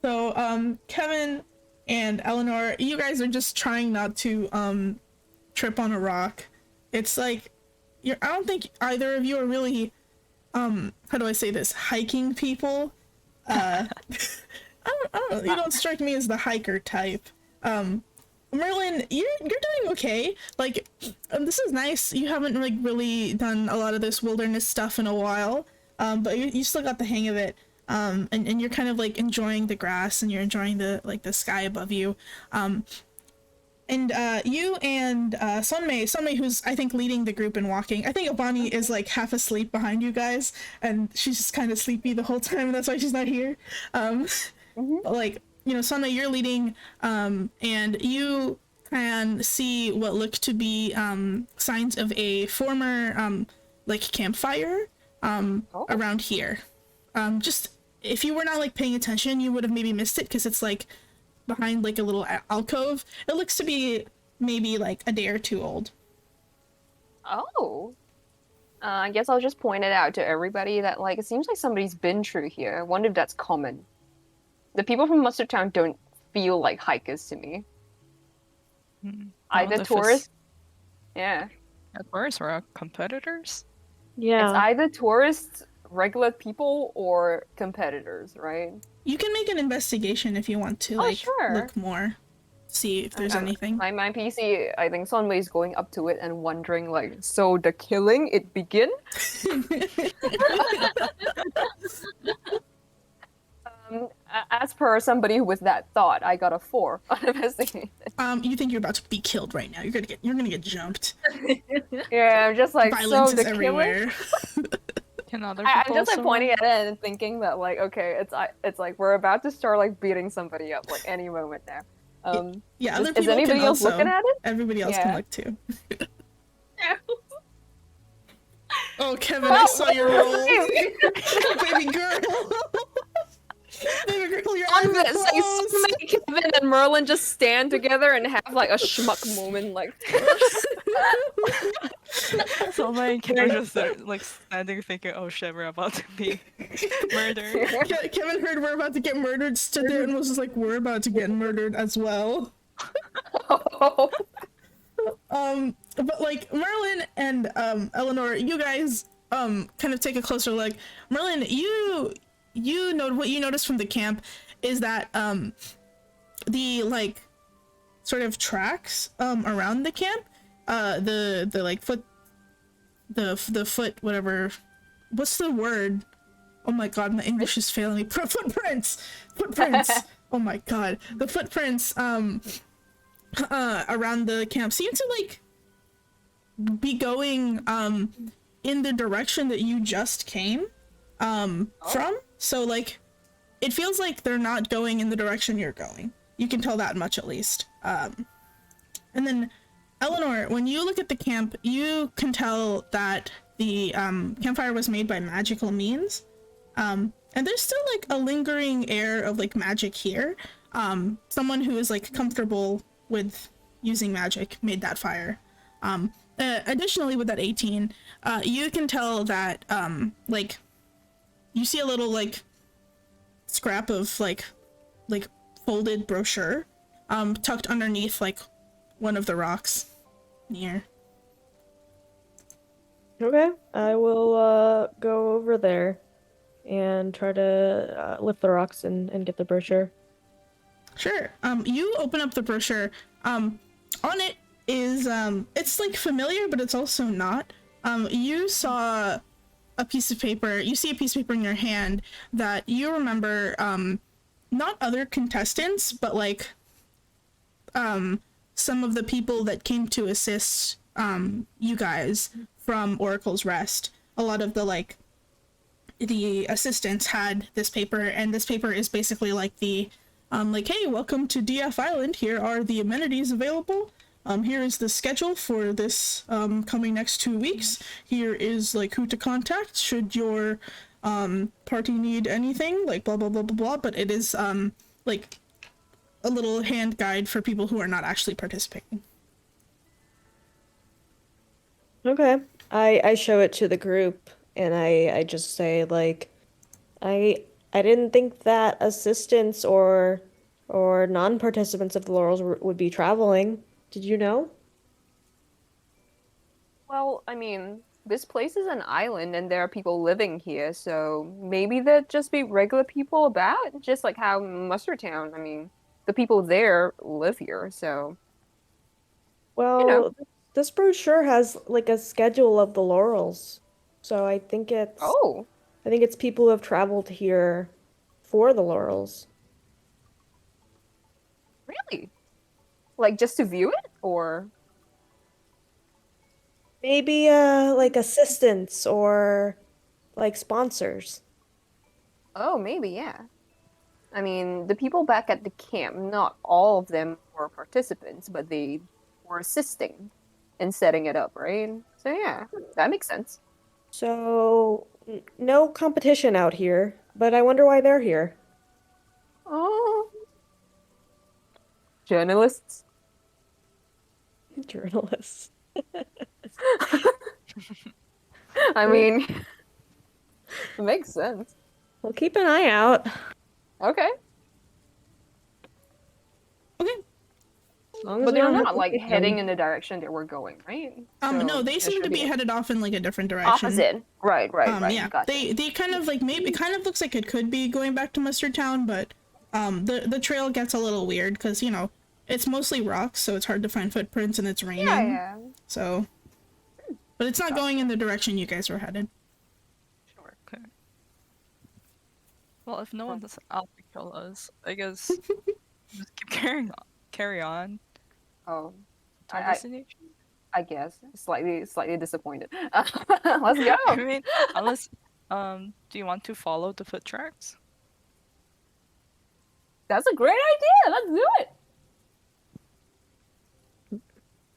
So Kevin and Eleanor, you guys are just trying not to trip on a rock. It's like I don't think either of you are really how do I say this, hiking people. I don't know, you don't strike me as the hiker type. Merlin, you're doing okay. Like, this is nice. You haven't like really done a lot of this wilderness stuff in a while, but you still got the hang of it. And you're kind of like enjoying the grass and you're enjoying the sky above you. And you and Sunmei, who's I think leading the group and walking. I think Abani is like half asleep behind you guys, and she's just kind of sleepy the whole time, and that's why she's not here. But like, you know, Sunmei, you're leading, and you can see what look to be signs of a former like campfire around here. Just if you were not like paying attention, you would have maybe missed it because it's like behind like a little alcove. It looks to be maybe like a day or two old. Oh. I guess I'll just point it out to everybody that like it seems like somebody's been through here. I wonder if that's common. The people from Mustard Town don't feel like hikers to me. Either tourists. Yeah. Tourists or competitors? Yeah. It's either tourists, regular people or competitors, right? You can make an investigation if you want to, Oh, like, sure. look more, see if there's anything. My PC, I think Sunway is going up to it and wondering, like, so the killing, it begin? As per somebody with that thought, I got a 4 on investigation. You think you're about to be killed right now. You're gonna get jumped. Yeah, I'm just like, Violence so is the killing? everywhere. Can other I'm people just like also pointing roll? at it and thinking that like, okay, it's like we're about to start like beating somebody up like any moment now. Yeah, other is people anybody can else also. looking at it? Everybody else can Yeah. look too. Oh, Kevin, I saw your roll. Baby girl. Baby girl, your eyes are closed. Like, Kevin and Merlin just stand together and have like a schmuck moment, like. So my characters are like standing thinking, oh shit, we're about to be murdered. Kevin heard we're about to get murdered, stood there and was just like, we're about to get murdered as well. But like Merlin and Eleanor, you guys kind of take a closer look. Merlin, you know what you notice from the camp is that the like sort of tracks around the camp, the like foot whatever, what's the word? Oh my god, my English is failing me. Footprints. Oh my god, the footprints around the camp seem to like be going in the direction that you just came from. So like it feels like they're not going in the direction you're going. You can tell that much at least. And then Eleanor, when you look at the camp, you can tell that the campfire was made by magical means. And there's still like a lingering air of like magic here. Someone who is like comfortable with using magic made that fire. Additionally, with that 18, you can tell that like you see a little like scrap of like folded brochure tucked underneath like one of the rocks near. Okay, I will go over there and try to lift the rocks and get the brochure. Sure. You open up the brochure. On it is it's like familiar, but it's also not. You saw a piece of paper. You see a piece of paper in your hand that you remember. Not other contestants, but like some of the people that came to assist you guys from Oracle's Rest. A lot of the assistants had this paper, and this paper is basically like the like, hey, welcome to DF Island. Here are the amenities available. Here is the schedule for this coming next 2 weeks. Here is like who to contact should your party need anything, like blah blah blah blah blah. But it is like a little hand guide for people who are not actually participating. Okay. I show it to the group and I just say like I didn't think that assistants or non-participants of the Laurels would be traveling. Did you know? Well, I mean, this place is an island and there are people living here, so maybe there'd just be regular people about, just like how Mustard Town, I mean, the people there live here, so Well, this brochure has like a schedule of the Laurels. So I think it's people who have traveled here for the Laurels. really? Like just to view it or Maybe like assistants or like sponsors. oh, maybe, yeah. I mean, the people back at the camp, not all of them were participants, but they were assisting in setting it up, right? So yeah, that makes sense. So no competition out here, but I wonder why they're here. Oh, journalists. Journalists. I mean, it makes sense. Well, keep an eye out. Okay. Okay. long as But we they're don't have not to like take heading them. in the direction that we're going, right? No, So they there seem to should be no- headed off in like a different direction. opposite. Right. Yeah. Gotcha. They kind of like maybe it kind of looks like it could be going back to Mustard Town, but the trail gets a little weird because you know it's mostly rocks, so it's hard to find footprints and it's raining. Yeah. So, but it's not going in the direction you guys were headed. Sure. Okay. Well, if no one's out to kill us, I guess just keep carry on Oh, to our I- destination. I guess slightly disappointed. Let's go. I mean, unless do you want to follow the foot tracks? That's a great idea. Let's do it.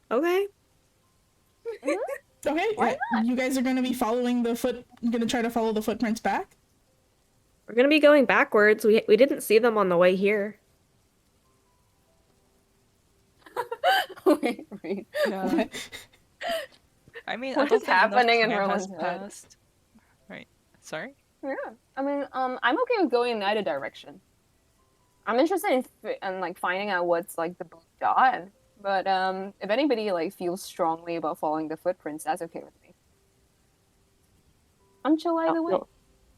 Okay. Okay. Why You guys are gonna be following gonna try to follow the footprints back. We're gonna be going backwards. We didn't see them on the way here. Wait. Yeah. I mean, I What don't is think enough happening in time has Merlin's head? passed. Right. Sorry. Yeah. I mean, I'm okay with going in either direction. I'm interested in like finding out what's like the blue dot. But if anybody like feels strongly about following the footprints, that's okay with me. I'm chill either way.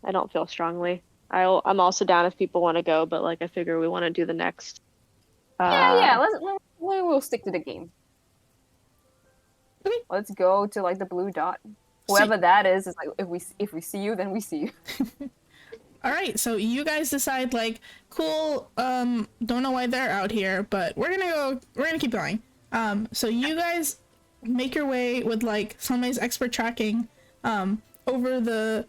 I don't feel strongly. I'm also down if people want to go, but like I figure we want to do the next. Yeah. We'll stick to the game. Let's go to like the blue dot. Whoever that is like if we see you, then we see you. All right, so you guys decide like, cool. Don't know why they're out here, but we're gonna keep going. So you guys make your way with like Somebody's expert tracking, over the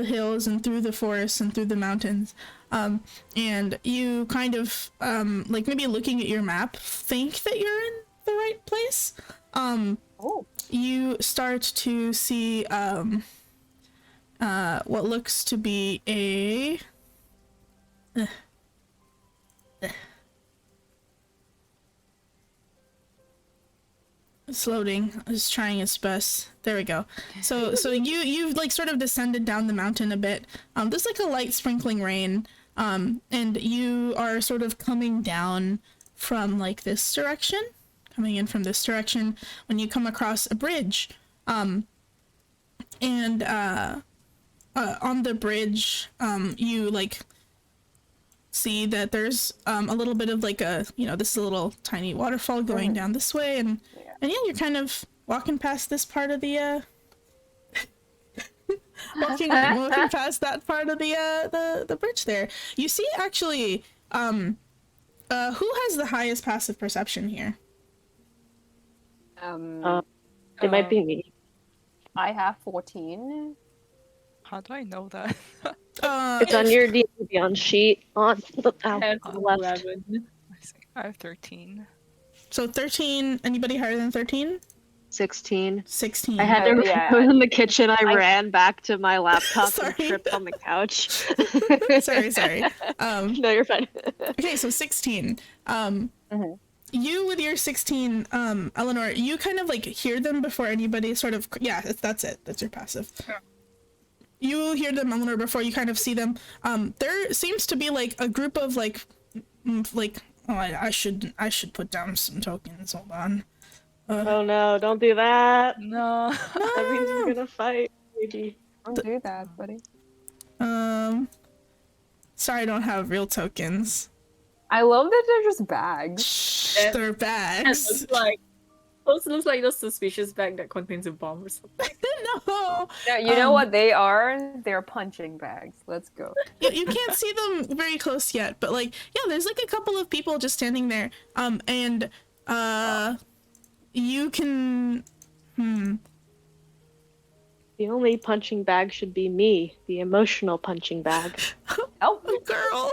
hills and through the forests and through the mountains. And you kind of like maybe looking at your map, think that you're in the right place. Oh. You start to see what looks to be a it's loading. It's trying its best. There we go. So you've like sort of descended down the mountain a bit. There's like a light sprinkling rain. And you are sort of coming down from like this direction, coming in from this direction when you come across a bridge. And on the bridge, you like see that there's a little bit of like this is a little tiny waterfall going down this way, and yeah, you're kind of walking past this part of the walking past that part of the bridge there. You see actually who has the highest passive perception here? It might be me. I have 14. How do I know that? It's on your D&D Beyond sheet on the I have left. 11. I see. I have 13. So 13, anybody higher than 13? 16. 16. I had to yeah. go in the kitchen. I ran back to my laptop and Sorry. tripped on the couch. sorry. No, you're fine. Okay, so 16. Mhm. You with your 16, Eleanor, you kind of like hear them before anybody sort of, yeah, that's it. That's your passive. You hear them, Eleanor, before you kind of see them. There seems to be like a group of like, I should put down some tokens. Hold on. Oh no, don't do that. No. That means we're gonna fight, maybe. Don't do that, buddy. Sorry, I don't have real tokens. I love that they're just bags. Shh, they're bags. Those looks like the suspicious bag that contains a bomb or something. No. Yeah, you know what they are? They're punching bags. Let's go. You can't see them very close yet, but like, yeah, there's like a couple of people just standing there. And you can The only punching bag should be me, the emotional punching bag. Oh, girl.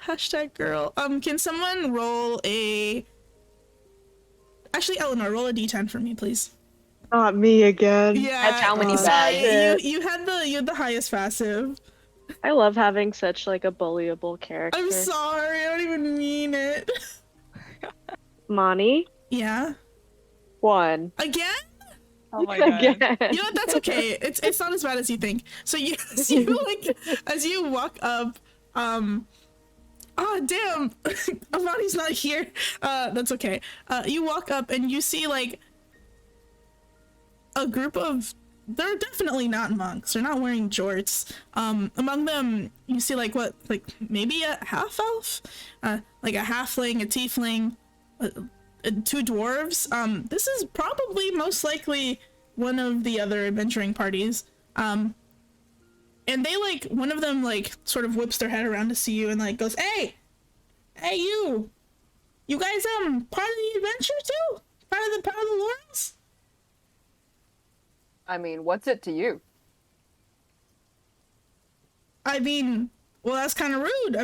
Hashtag girl. Can someone roll a Actually, Eleanor, roll a d10 for me, please. Not me again. Yeah. That's how many sorry, bags. you had the highest passive. I love having such like a bullyable character. I'm sorry, I don't even mean it. Monty, Yeah. 1. Again? Oh my god. Again. You know what? That's okay. It's not as bad as you think. So you like as you walk up, Ah, damn! Amani's not here. That's okay. You walk up and you see, like, a group of... They're definitely not monks. They're not wearing jorts. Among them, you see, like, what? Like, maybe a half-elf? Like a halfling, a tiefling, two dwarves. This is probably most likely one of the other adventuring parties. And they, like, one of them, like, sort of whips their head around to see you and, like, goes, Hey, you! You guys, part of the adventure, too? Part of the Laurels? I mean, what's it to you? I mean, well, that's kind of rude.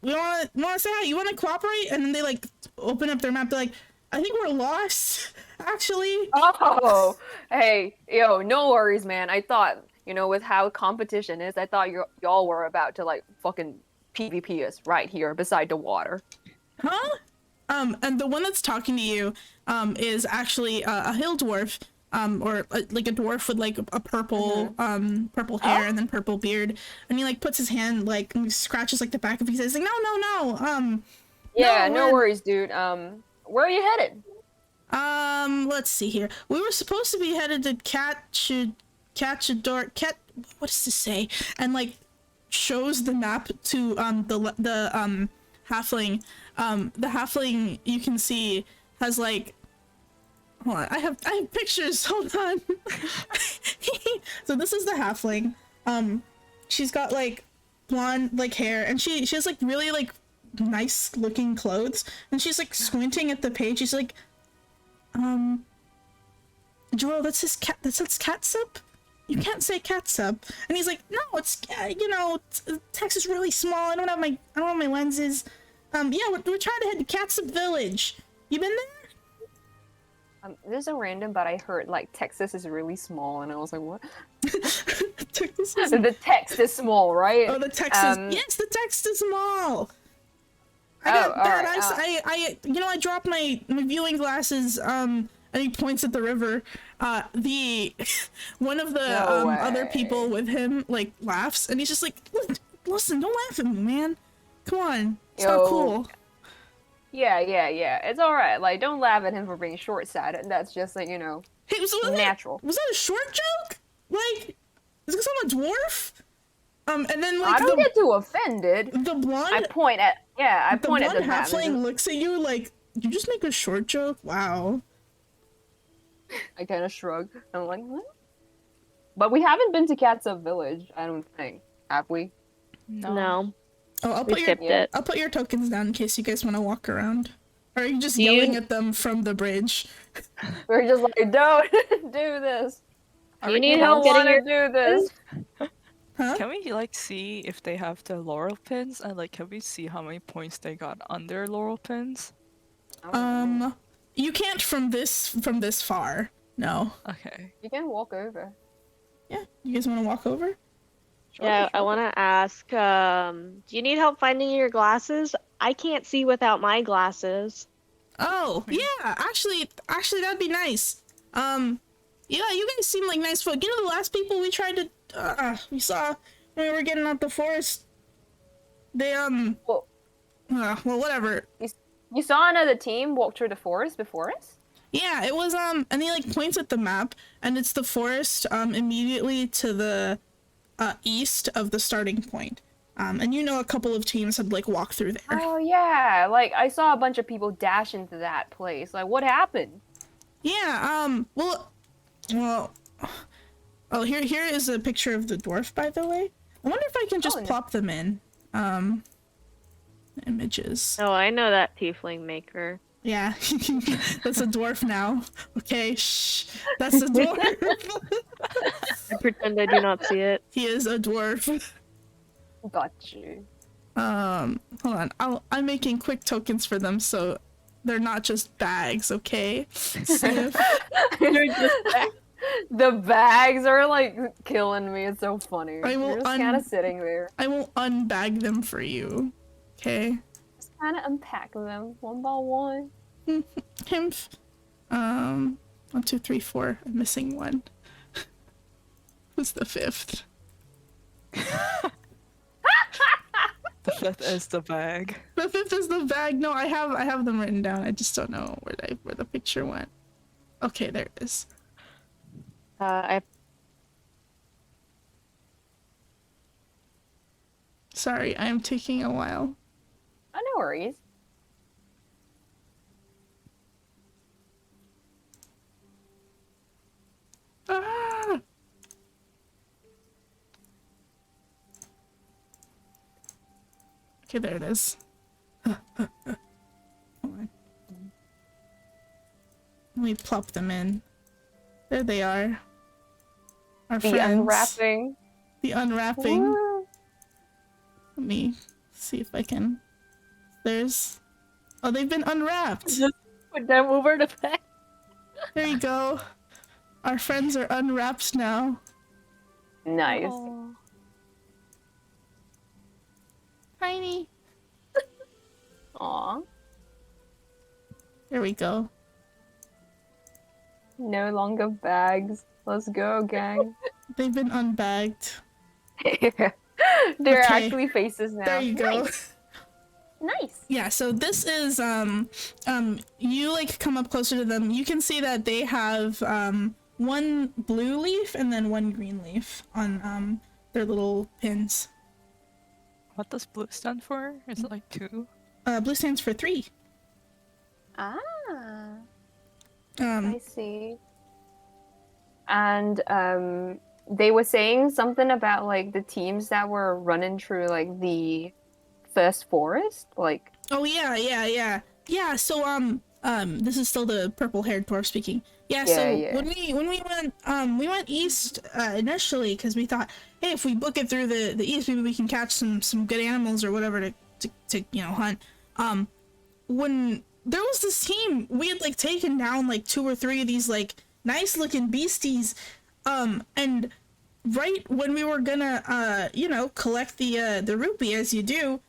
We want to say hi. You want to cooperate? And then they, like, open up their map. They're like, I think we're lost, actually. Oh, hey, yo, no worries, man. I thought, you know, with how competition is, I thought y'all were about to, like, fucking PvP us right here beside the water. Huh? And the one that's talking to you, is actually a hill dwarf, or like a dwarf with like a purple, purple hair and then purple beard. And he like puts his hand like and scratches like the back of his head. He's like, no. Yeah, no no worries, dude. Where are you headed? Let's see here. We were supposed to be headed to what does this say? And like shows the map to the halfling. The halfling you can see has like, hold on, I have pictures, hold on. So this is the halfling. She's got like blonde like hair and she has like really like nice looking clothes and she's like squinting at the page. She's like, Joel, that's catsup? You can't say catsup. And he's like, no, it's, you know, text is really small. I don't have my lenses. Yeah, we're trying to head to Catsup Village. You been there? This is random, but I heard like Texas is really small, and I was like, what? Texas is... The text is small, right? Oh, the text is... Yes, the text is small! I got bad eyes. I dropped my viewing glasses, and he points at the river. One of the other people with him, like, laughs, and he's just like, listen, don't laugh at me, man. Come on, it's not cool. Yeah. It's alright. Like, don't laugh at him for being short-sighted. That's just, like, you know, natural. Was that a short joke? Like, is this I'm a dwarf? And then, like, I don't get too offended. The blonde... I point at the halfling looks at you like, you just make a short joke? Wow. I kind of shrug. I'm like, what? But we haven't been to Catsup Village, I don't think. Have we? No. Oh, I'll put your tokens down in case you guys want to walk around. Or are you just yelling at them from the bridge? We're just like, don't do this. You need help getting your... do this. Huh? Can we like see if they have the laurel pins and like can we see how many points they got on their laurel pins? You can't from this far. No. Okay. You can walk over. Yeah, you guys want to walk over? Yeah, I want to ask, do you need help finding your glasses? I can't see without my glasses. Oh, yeah, actually that'd be nice. Yeah, you guys seem like nice folk. You know the last people we tried to, we saw when we were getting out the forest? They, well, whatever. You saw another team walk through the forest before us? Yeah, it was, and he, like, points at the map, and it's the forest, immediately to the, east of the starting point. And you know a couple of teams had, like, walked through there. Oh, yeah. Like, I saw a bunch of people dash into that place. Like, what happened? Yeah, well, oh, here is a picture of the dwarf, by the way. I wonder if I can just plop them in, images. Oh, I know that tiefling maker. Yeah, that's a dwarf now. Okay, shh. That's a dwarf. I pretend I do not see it. He is a dwarf. Got you. Hold on. I'm making quick tokens for them so they're not just bags, okay? They're just the bags are like killing me. It's so funny. You're just kind of sitting there. I will unbag them for you. Okay. Just kind of unpack them one by one. Himph. 1, 2, 3, 4. I'm missing one. Who's the fifth? The fifth is the bag. The fifth is the bag. No, I have them written down. I just don't know where the picture went. Okay, there it is. I Sorry, I am taking a while. Oh, no worries. Ah! Okay, there it is. Hold on. Let me plop them in. There they are. Our The friends. unwrapping. The unwrapping. Woo. Let me see if I can. There's. Oh, they've been unwrapped. Put them over the back. There you go. Our friends are unwrapped now. Nice. Oh. Tiny. Aw. There we go. No longer bags. Let's go, gang. They've been unbagged. They're Okay. actually faces now. There you go. Nice. Nice. Yeah, so this is you like come up closer to them. You can see that they have one blue leaf and then one green leaf on their little pins. What does blue stand for? Is it like 2? Blue stands for 3. Ah. Um I see. And they were saying something about like the teams that were running through like the first forest, like oh yeah, so this is still the purple-haired dwarf speaking. Yeah, so Yeah. when we went east initially because we thought, hey, if we book it through the east, maybe we can catch some good animals or whatever to hunt. When there was this team, we had like taken down like 2 or 3 of these like nice looking beasties, and right when we were gonna collect the rupee as you do,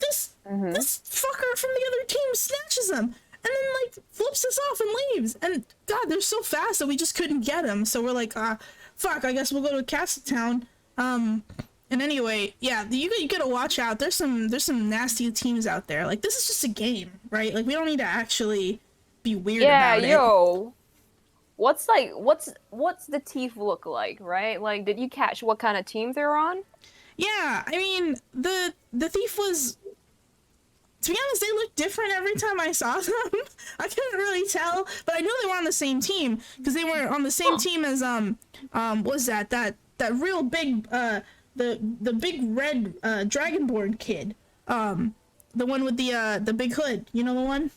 this fucker from the other team snatches them and then like flips us off and leaves. And God, they're so fast that we just couldn't get him. So we're like, fuck, I guess we'll go to Castletown. And anyway, yeah, you gotta watch out. There's some nasty teams out there. Like, this is just a game, right? Like, we don't need to actually be weird about it. yo. What's the teeth look like, right? Like, did you catch what kind of team they're on? Yeah, I mean, the thief was, to be honest, they looked different every time I saw them. I couldn't really tell, but I knew they were on the same team because they were on the same team as was that real big the big red dragonborn kid, the one with the big hood. You know the one?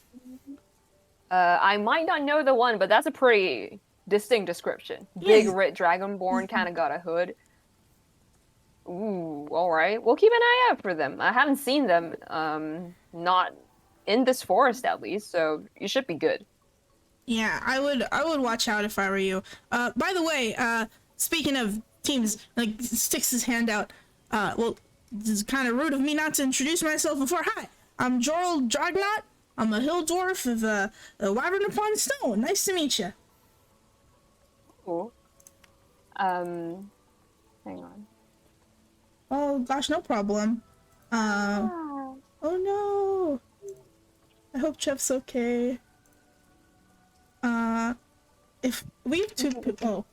I might not know the one, but that's a pretty distinct description. Big Yes. red dragonborn, kind of got a hood. Ooh, all right. We'll keep an eye out for them. I haven't seen them, not in this forest at least, so you should be good. Yeah, I would watch out if I were you. By the way, speaking of teams, like, sticks his hand out. Well, this is kind of rude of me not to introduce myself before. Hi, I'm Jorl Dragnot. I'm a hill dwarf of the Wyvern upon Stone. Nice to meet you. Cool. Hang on. Oh gosh, no problem. Oh no. I hope Chef's okay. If we have 2 people,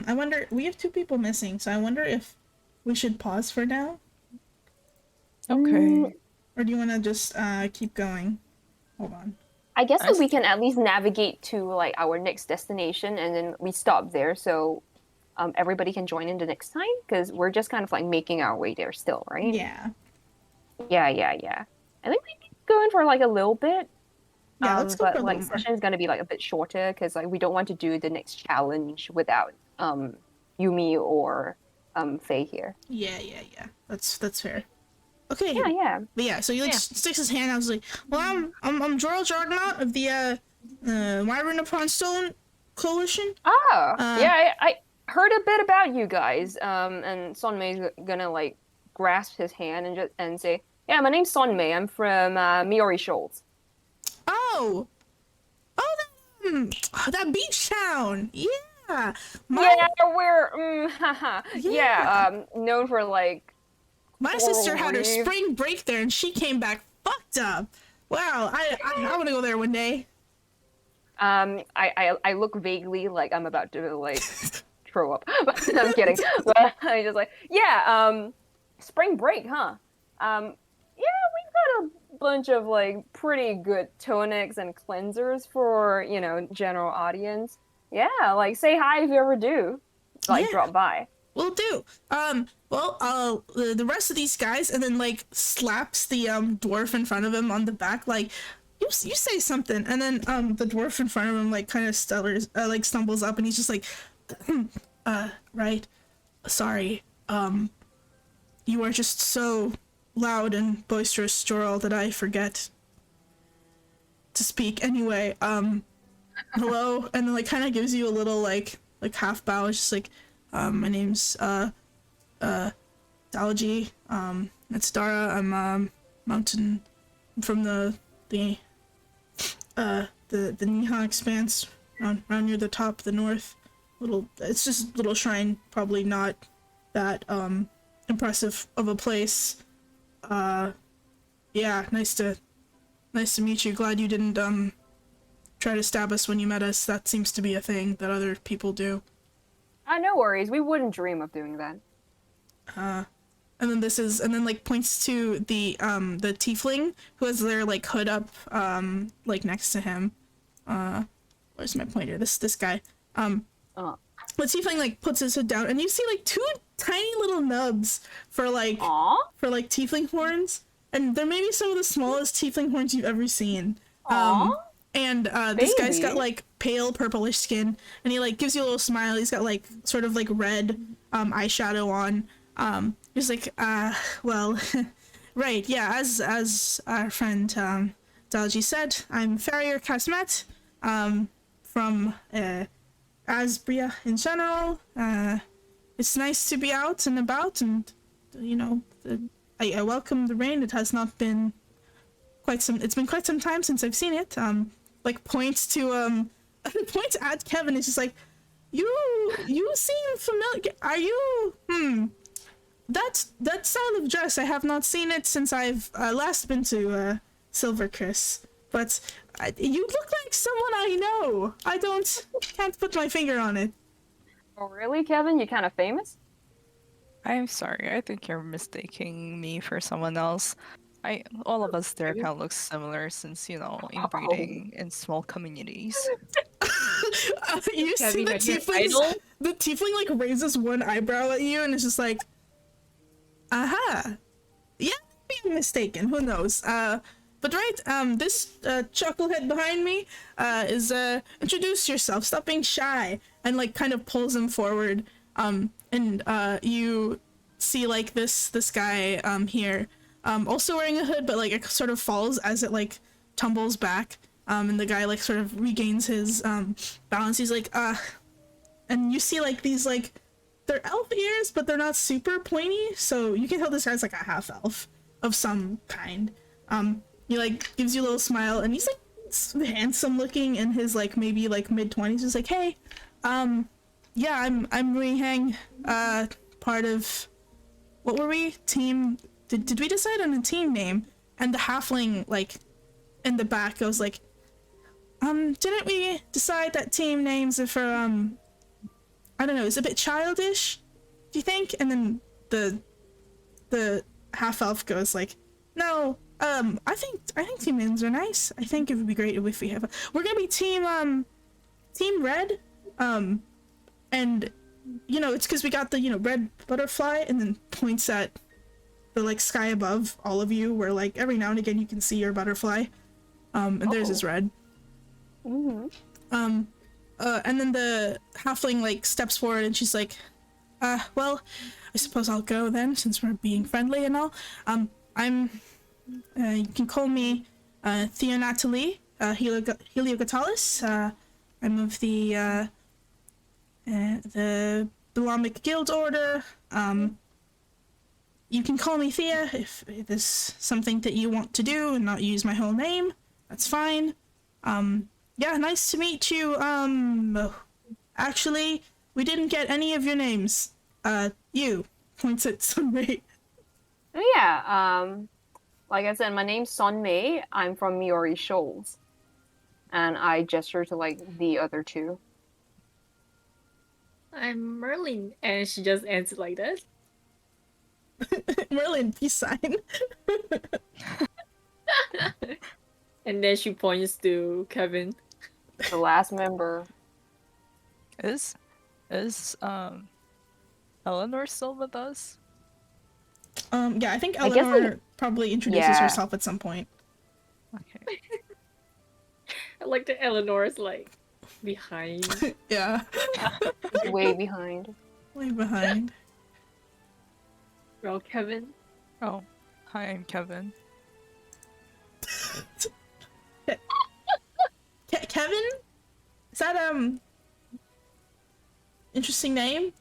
I wonder, we have 2 people missing, so I wonder if we should pause for now, Okay. or do you want to just keep going? Hold on. I guess I that we can at least navigate to like our next destination, and then we stop there, so everybody can join in the next time, because we're just kind of like making our way there still, right? Yeah. Yeah. I think we can go in for like a little bit. Yeah, let's go but for a like little more. session's gonna be like a bit shorter because like we don't want to do the next challenge without Yumi or Faye here. Yeah. That's fair. Okay. Yeah. But yeah, so he like sticks his hand out. I was like, well, I'm Jorl Dragnot of the Wyvern upon Stone Coalition. Oh, yeah, I heard a bit about you guys. And Sonmei's gonna like grasp his hand and say, "Yeah, my name's Sonmei. I'm from Miori Shoals." Oh, that beach town. Yeah. Yeah, we're known for like My sister had her Holy. spring break there, and she came back fucked up. Wow, I want to go there one day. I look vaguely like I'm about to like throw up. I'm kidding. But I just like, yeah, spring break, huh? Yeah, we've got a bunch of like pretty good tonics and cleansers for, general audience. Yeah, like say hi if you ever do. Like Yeah. drop by. Will do. The rest of these guys, and then like slaps the dwarf in front of him on the back, like, you say something, and then the dwarf in front of him like kind of stumbles up, and he's just like, right, sorry, you are just so loud and boisterous, Jorl, that I forget to speak. Anyway, hello, and then like kind of gives you a little like half bow. It's just like, my name's Dalji. It's Dara. I'm mountain. I'm from the Niha expanse, around near the top of the north. It's just a little shrine, probably not that impressive of a place. Yeah, nice to meet you. Glad you didn't try to stab us when you met us. That seems to be a thing that other people do. No worries. We wouldn't dream of doing that. And then like points to the tiefling who has their like hood up like next to him. Where's my pointer? This guy. The tiefling like puts his hood down, and you see like two tiny little nubs for like tiefling horns, and they're maybe some of the smallest tiefling horns you've ever seen. And this guy's got like pale purplish skin, and he like gives you a little smile. He's got like sort of like red eyeshadow on. He's like, well, right, yeah, as our friend Dalji said, I'm Farrier Kasmet, from Asbria in general. It's nice to be out and about, and I welcome the rain. It has not been it's been quite some time since I've seen it. Like points to points at Kevin. It's just like, you seem familiar. Are you that style of dress? I have not seen it since I've last been to Silver Chris, but you look like someone I know. Can't put my finger on it. Oh really, Kevin? You kind of famous? I'm sorry, I think you're mistaking me for someone else. All of us there kind of look similar since, inbreeding in small communities. You see the tiefling like raises one eyebrow at you, and it's just like, aha, yeah, being mistaken. Who knows? But right, this chucklehead behind me is introduce yourself. Stop being shy, and like kind of pulls him forward. And you see like this guy here. Also wearing a hood, but like it sort of falls as it like tumbles back. And the guy like sort of regains his balance. He's like, and you see like these like, they're elf ears, but they're not super pointy, so you can tell this guy's like a half elf of some kind. He like gives you a little smile, and he's like handsome looking in his like maybe like mid-20s. He's like, hey, yeah, I'm Ruihang, part of, what were we? Team. Did we decide on a team name? And the halfling, like, in the back goes like, didn't we decide that team names are for, I don't know, it's a bit childish, do you think? And then the half-elf goes like, no, I think team names are nice. I think it would be great if we have we're gonna be team red, and, it's because we got the, red butterfly, and then points at the like sky above all of you, where like every now and again you can see your butterfly, and theirs is red. And then the halfling like steps forward, and she's like, well, I suppose I'll go then, since we're being friendly and all. I'm you can call me Thea Natalie Heliogatalis. I'm of the Belamic Guild Order. You can call me Thea if there's something that you want to do and not use my whole name. That's fine. Yeah, nice to meet you. Actually, we didn't get any of your names. You points at Sunray. Yeah, like I said, my name's Son Mei. I'm from Miori Shoals. And I gesture to like the other two. I'm Merlin, and she just ends it like this. Merlin, peace sign. And then she points to Kevin. The last member. Is Eleanor still with us? Yeah, I think I guess, Eleanor probably introduces yeah. herself at some point. Okay. I like that Eleanor's like behind. Yeah, Way behind. way behind. Well, Kevin. Oh, hi, I'm Kevin. Kevin? Is that interesting name?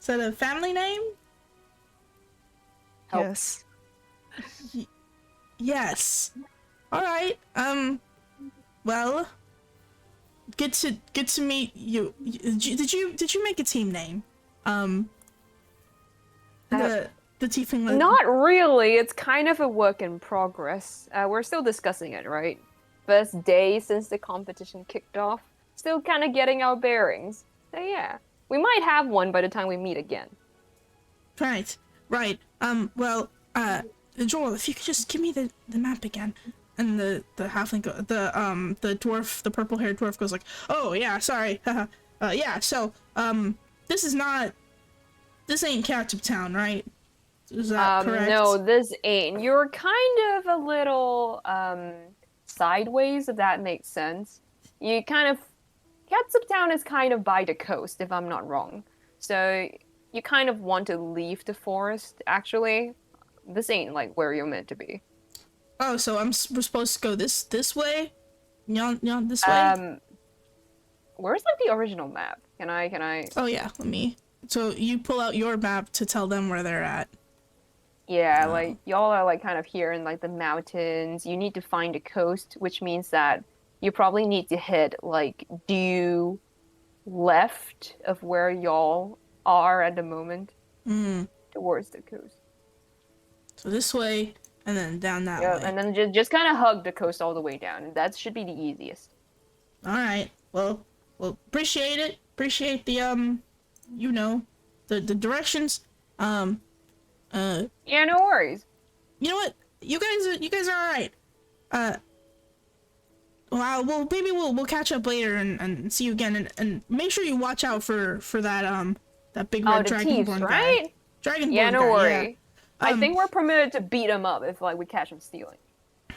Is that a family name? Help. Yes. Yes. All right. Well, good to meet you. Did you make a team name? The tiefling. Not really. It's kind of a work in progress. We're still discussing it, right? First day since the competition kicked off. Still kind of getting our bearings. So yeah, we might have one by the time we meet again. Right. Well, Joel, if you could just give me the map again. And the halfling, the dwarf, the purple-haired dwarf goes like, oh yeah, sorry, yeah, so, this ain't Catsup Town, right? Is that correct? No, this ain't. You're kind of a little, sideways, if that makes sense. You kind of, Catsup Town is kind of by the coast, if I'm not wrong. So, you kind of want to leave the forest, actually. This ain't, like, where you're meant to be. Oh, so we're supposed to go this way? Y'all this way? Where's, like, the original map? Can I... Oh yeah, let me. So you pull out your map to tell them where they're at. Yeah, like, y'all are, like, kind of here in, like, the mountains. You need to find a coast, which means that you probably need to hit, like, due left of where y'all are at the moment towards the coast. So this way, and then down that Yeah, way. and then just kind of hug the coast all the way down. And that should be the easiest. All right. Well, appreciate it. Appreciate the you know, the directions. Yeah, no worries. You know what? You guys are all right. Well, maybe we'll catch up later and see you again, and make sure you watch out for that big red the dragonborn thieves, guy. right? Dragonborn Yeah, no guy, worry. yeah. I think we're permitted to beat him up if like we catch him stealing.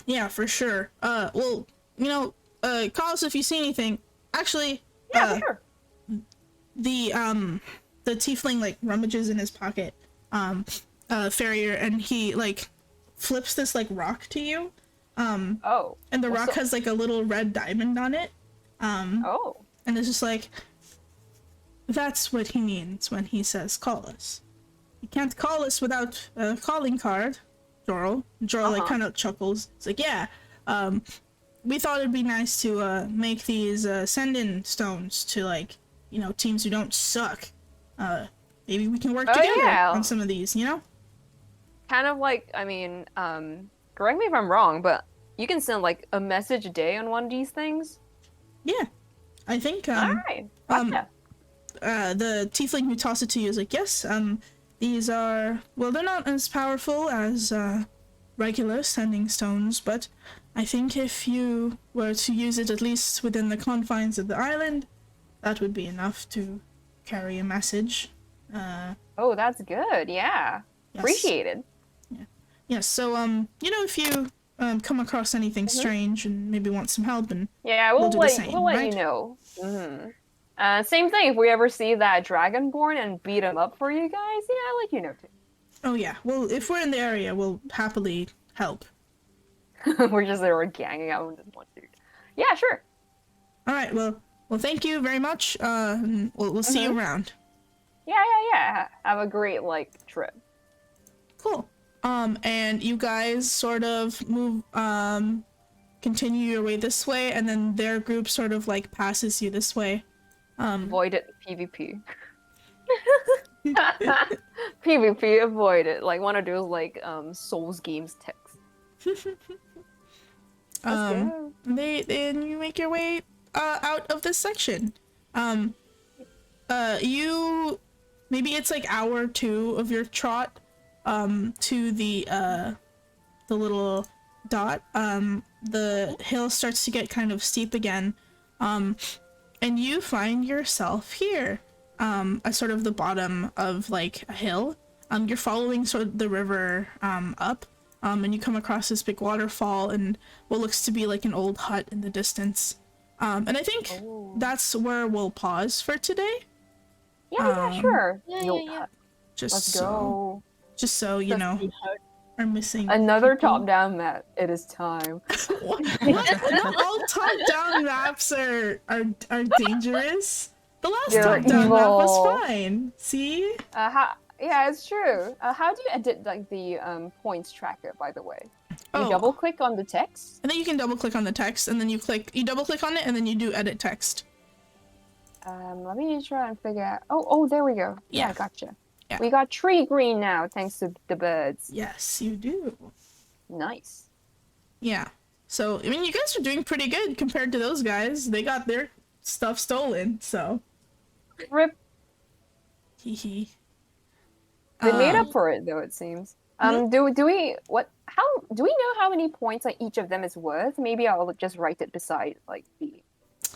Yeah, for sure. Well, you know, call us if you see anything. Actually, Yeah, for sure. The tiefling like rummages in his pocket, farrier, and he like flips this like rock to you. Oh. And the rock up? has like a little red diamond on it. Oh. And it's just like, that's what he means when he says call us. You can't call us without a calling card, Jorl. Jorl like kind of chuckles. It's like, yeah, we thought it'd be nice to make these send-in stones to like, you know, teams who don't suck. Maybe we can work together on some of these, you know? Kind of like, I mean, correct me if I'm wrong, but you can send like a message a day on one of these things. Yeah, I think. Alright. Gotcha. The tiefling who tossed it to you is like, yes, these are, well, they're not as powerful as regular sending stones, but I think if you were to use it at least within the confines of the island, that would be enough to carry a message. Oh, that's good. Yeah. Yes. Appreciated. Yes, so, you know, if you come across anything strange and maybe want some help, and Yeah, we'll do the same, we'll let right? you know. Same thing, if we ever see that dragonborn and beat him up for you guys, yeah, I'll let you know too. Oh yeah, well, if we're in the area, we'll happily help. We're just there, we're ganging out with this one dude. Yeah, sure. Alright, well, thank you very much, and we'll see you around. Yeah. Have a great, like, trip. Cool. And you guys sort of move, continue your way this way, and then their group sort of, like, passes you this way. Avoid it PvP. PvP avoided, like one of those like Souls games texts. Let's go. Then you make your way out of this section. You maybe it's like hour 2 of your trot to the little dot. The hill starts to get kind of steep again. And you find yourself here. At sort of the bottom of like a hill. You're following sort of the river up. And you come across this big waterfall and what looks to be like an old hut in the distance. And I think that's where we'll pause for today. Yeah, sure. Yeah, Yo, yeah, yeah. Just let's so, go. just so you know, are missing Another people. top-down map. It is time. What? Not all top-down maps are dangerous. The last They're top-down map evil. was fine. See? Yeah, it's true. How do you edit like the points tracker, by the way? You Oh. double click on the text? And then you can double click on the text, and then you double click on it, and then you do edit text. Let me try and figure out. Oh, there we go. Yeah, Yeah. gotcha. Yeah. We got tree green now, thanks to the birds. Yes, you do. Nice. Yeah. So, I mean, you guys are doing pretty good compared to those guys. They got their stuff stolen, so. Rip. Hee hee. They made up for it, though, it seems. Do we know how many points like each of them is worth? Maybe I'll just write it beside like the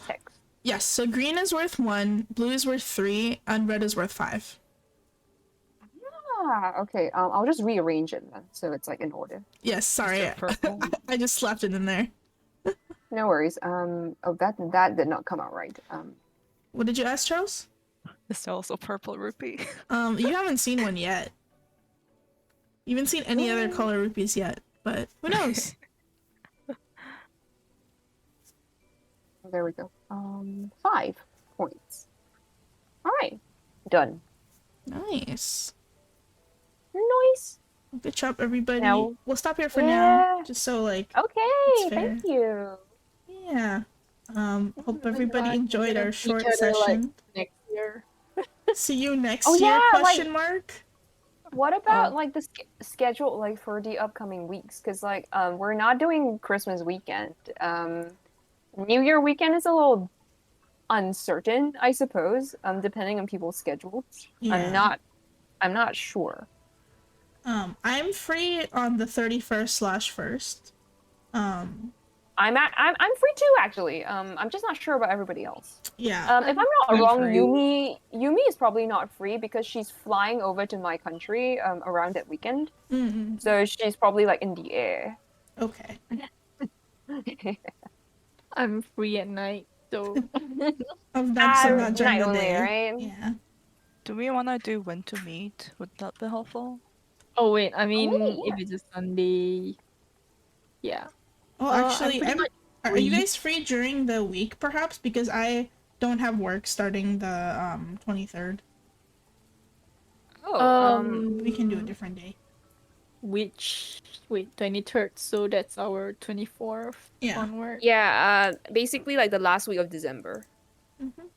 text. Yes, so green is worth 1, blue is worth 3, and red is worth 5. Okay. I'll just rearrange it then, so it's like in order. Yes, sorry. Is there purple? I just slapped it in there. No worries. Oh, that did not come out right. What did you ask, Charles? Is there also purple rupee? You haven't seen one yet. You haven't seen any other color rupees yet, but who knows? There we go. 5 points. All right, done. Nice. Nice. Good job, everybody. Now- We'll stop here for Yeah. now, just so like, Okay, fair. thank you. yeah. Hope everybody God, enjoyed we're our gonna see short each other, like, session. next year. See you next Oh, year? yeah, like- Question mark. What about Oh. like the schedule like for the upcoming weeks? Because like we're not doing Christmas weekend. New Year weekend is a little uncertain, I suppose. Depending on people's schedules. Yeah. I'm not sure. I'm free on the 31st/1st. I'm free too, actually. I'm just not sure about everybody else. Yeah. If I'm not I'm wrong, free. Yumi is probably not free because she's flying over to my country around that weekend. Mm-hmm. So she's probably like in the air. Okay. I'm free at night, so I'm not during night the only, day. right? Yeah. Do we want to do when to meet? Would that be helpful? oh wait, I mean wait, if it's a Sunday, yeah. Oh, I'm actually, pretty much are you free. guys free during the week, perhaps? Because I don't have work starting the 23rd. Oh, We can do a different day. Which wait, 23rd, so that's our 24th Yeah. onward. yeah. Basically like the last week of December. Mm-hmm.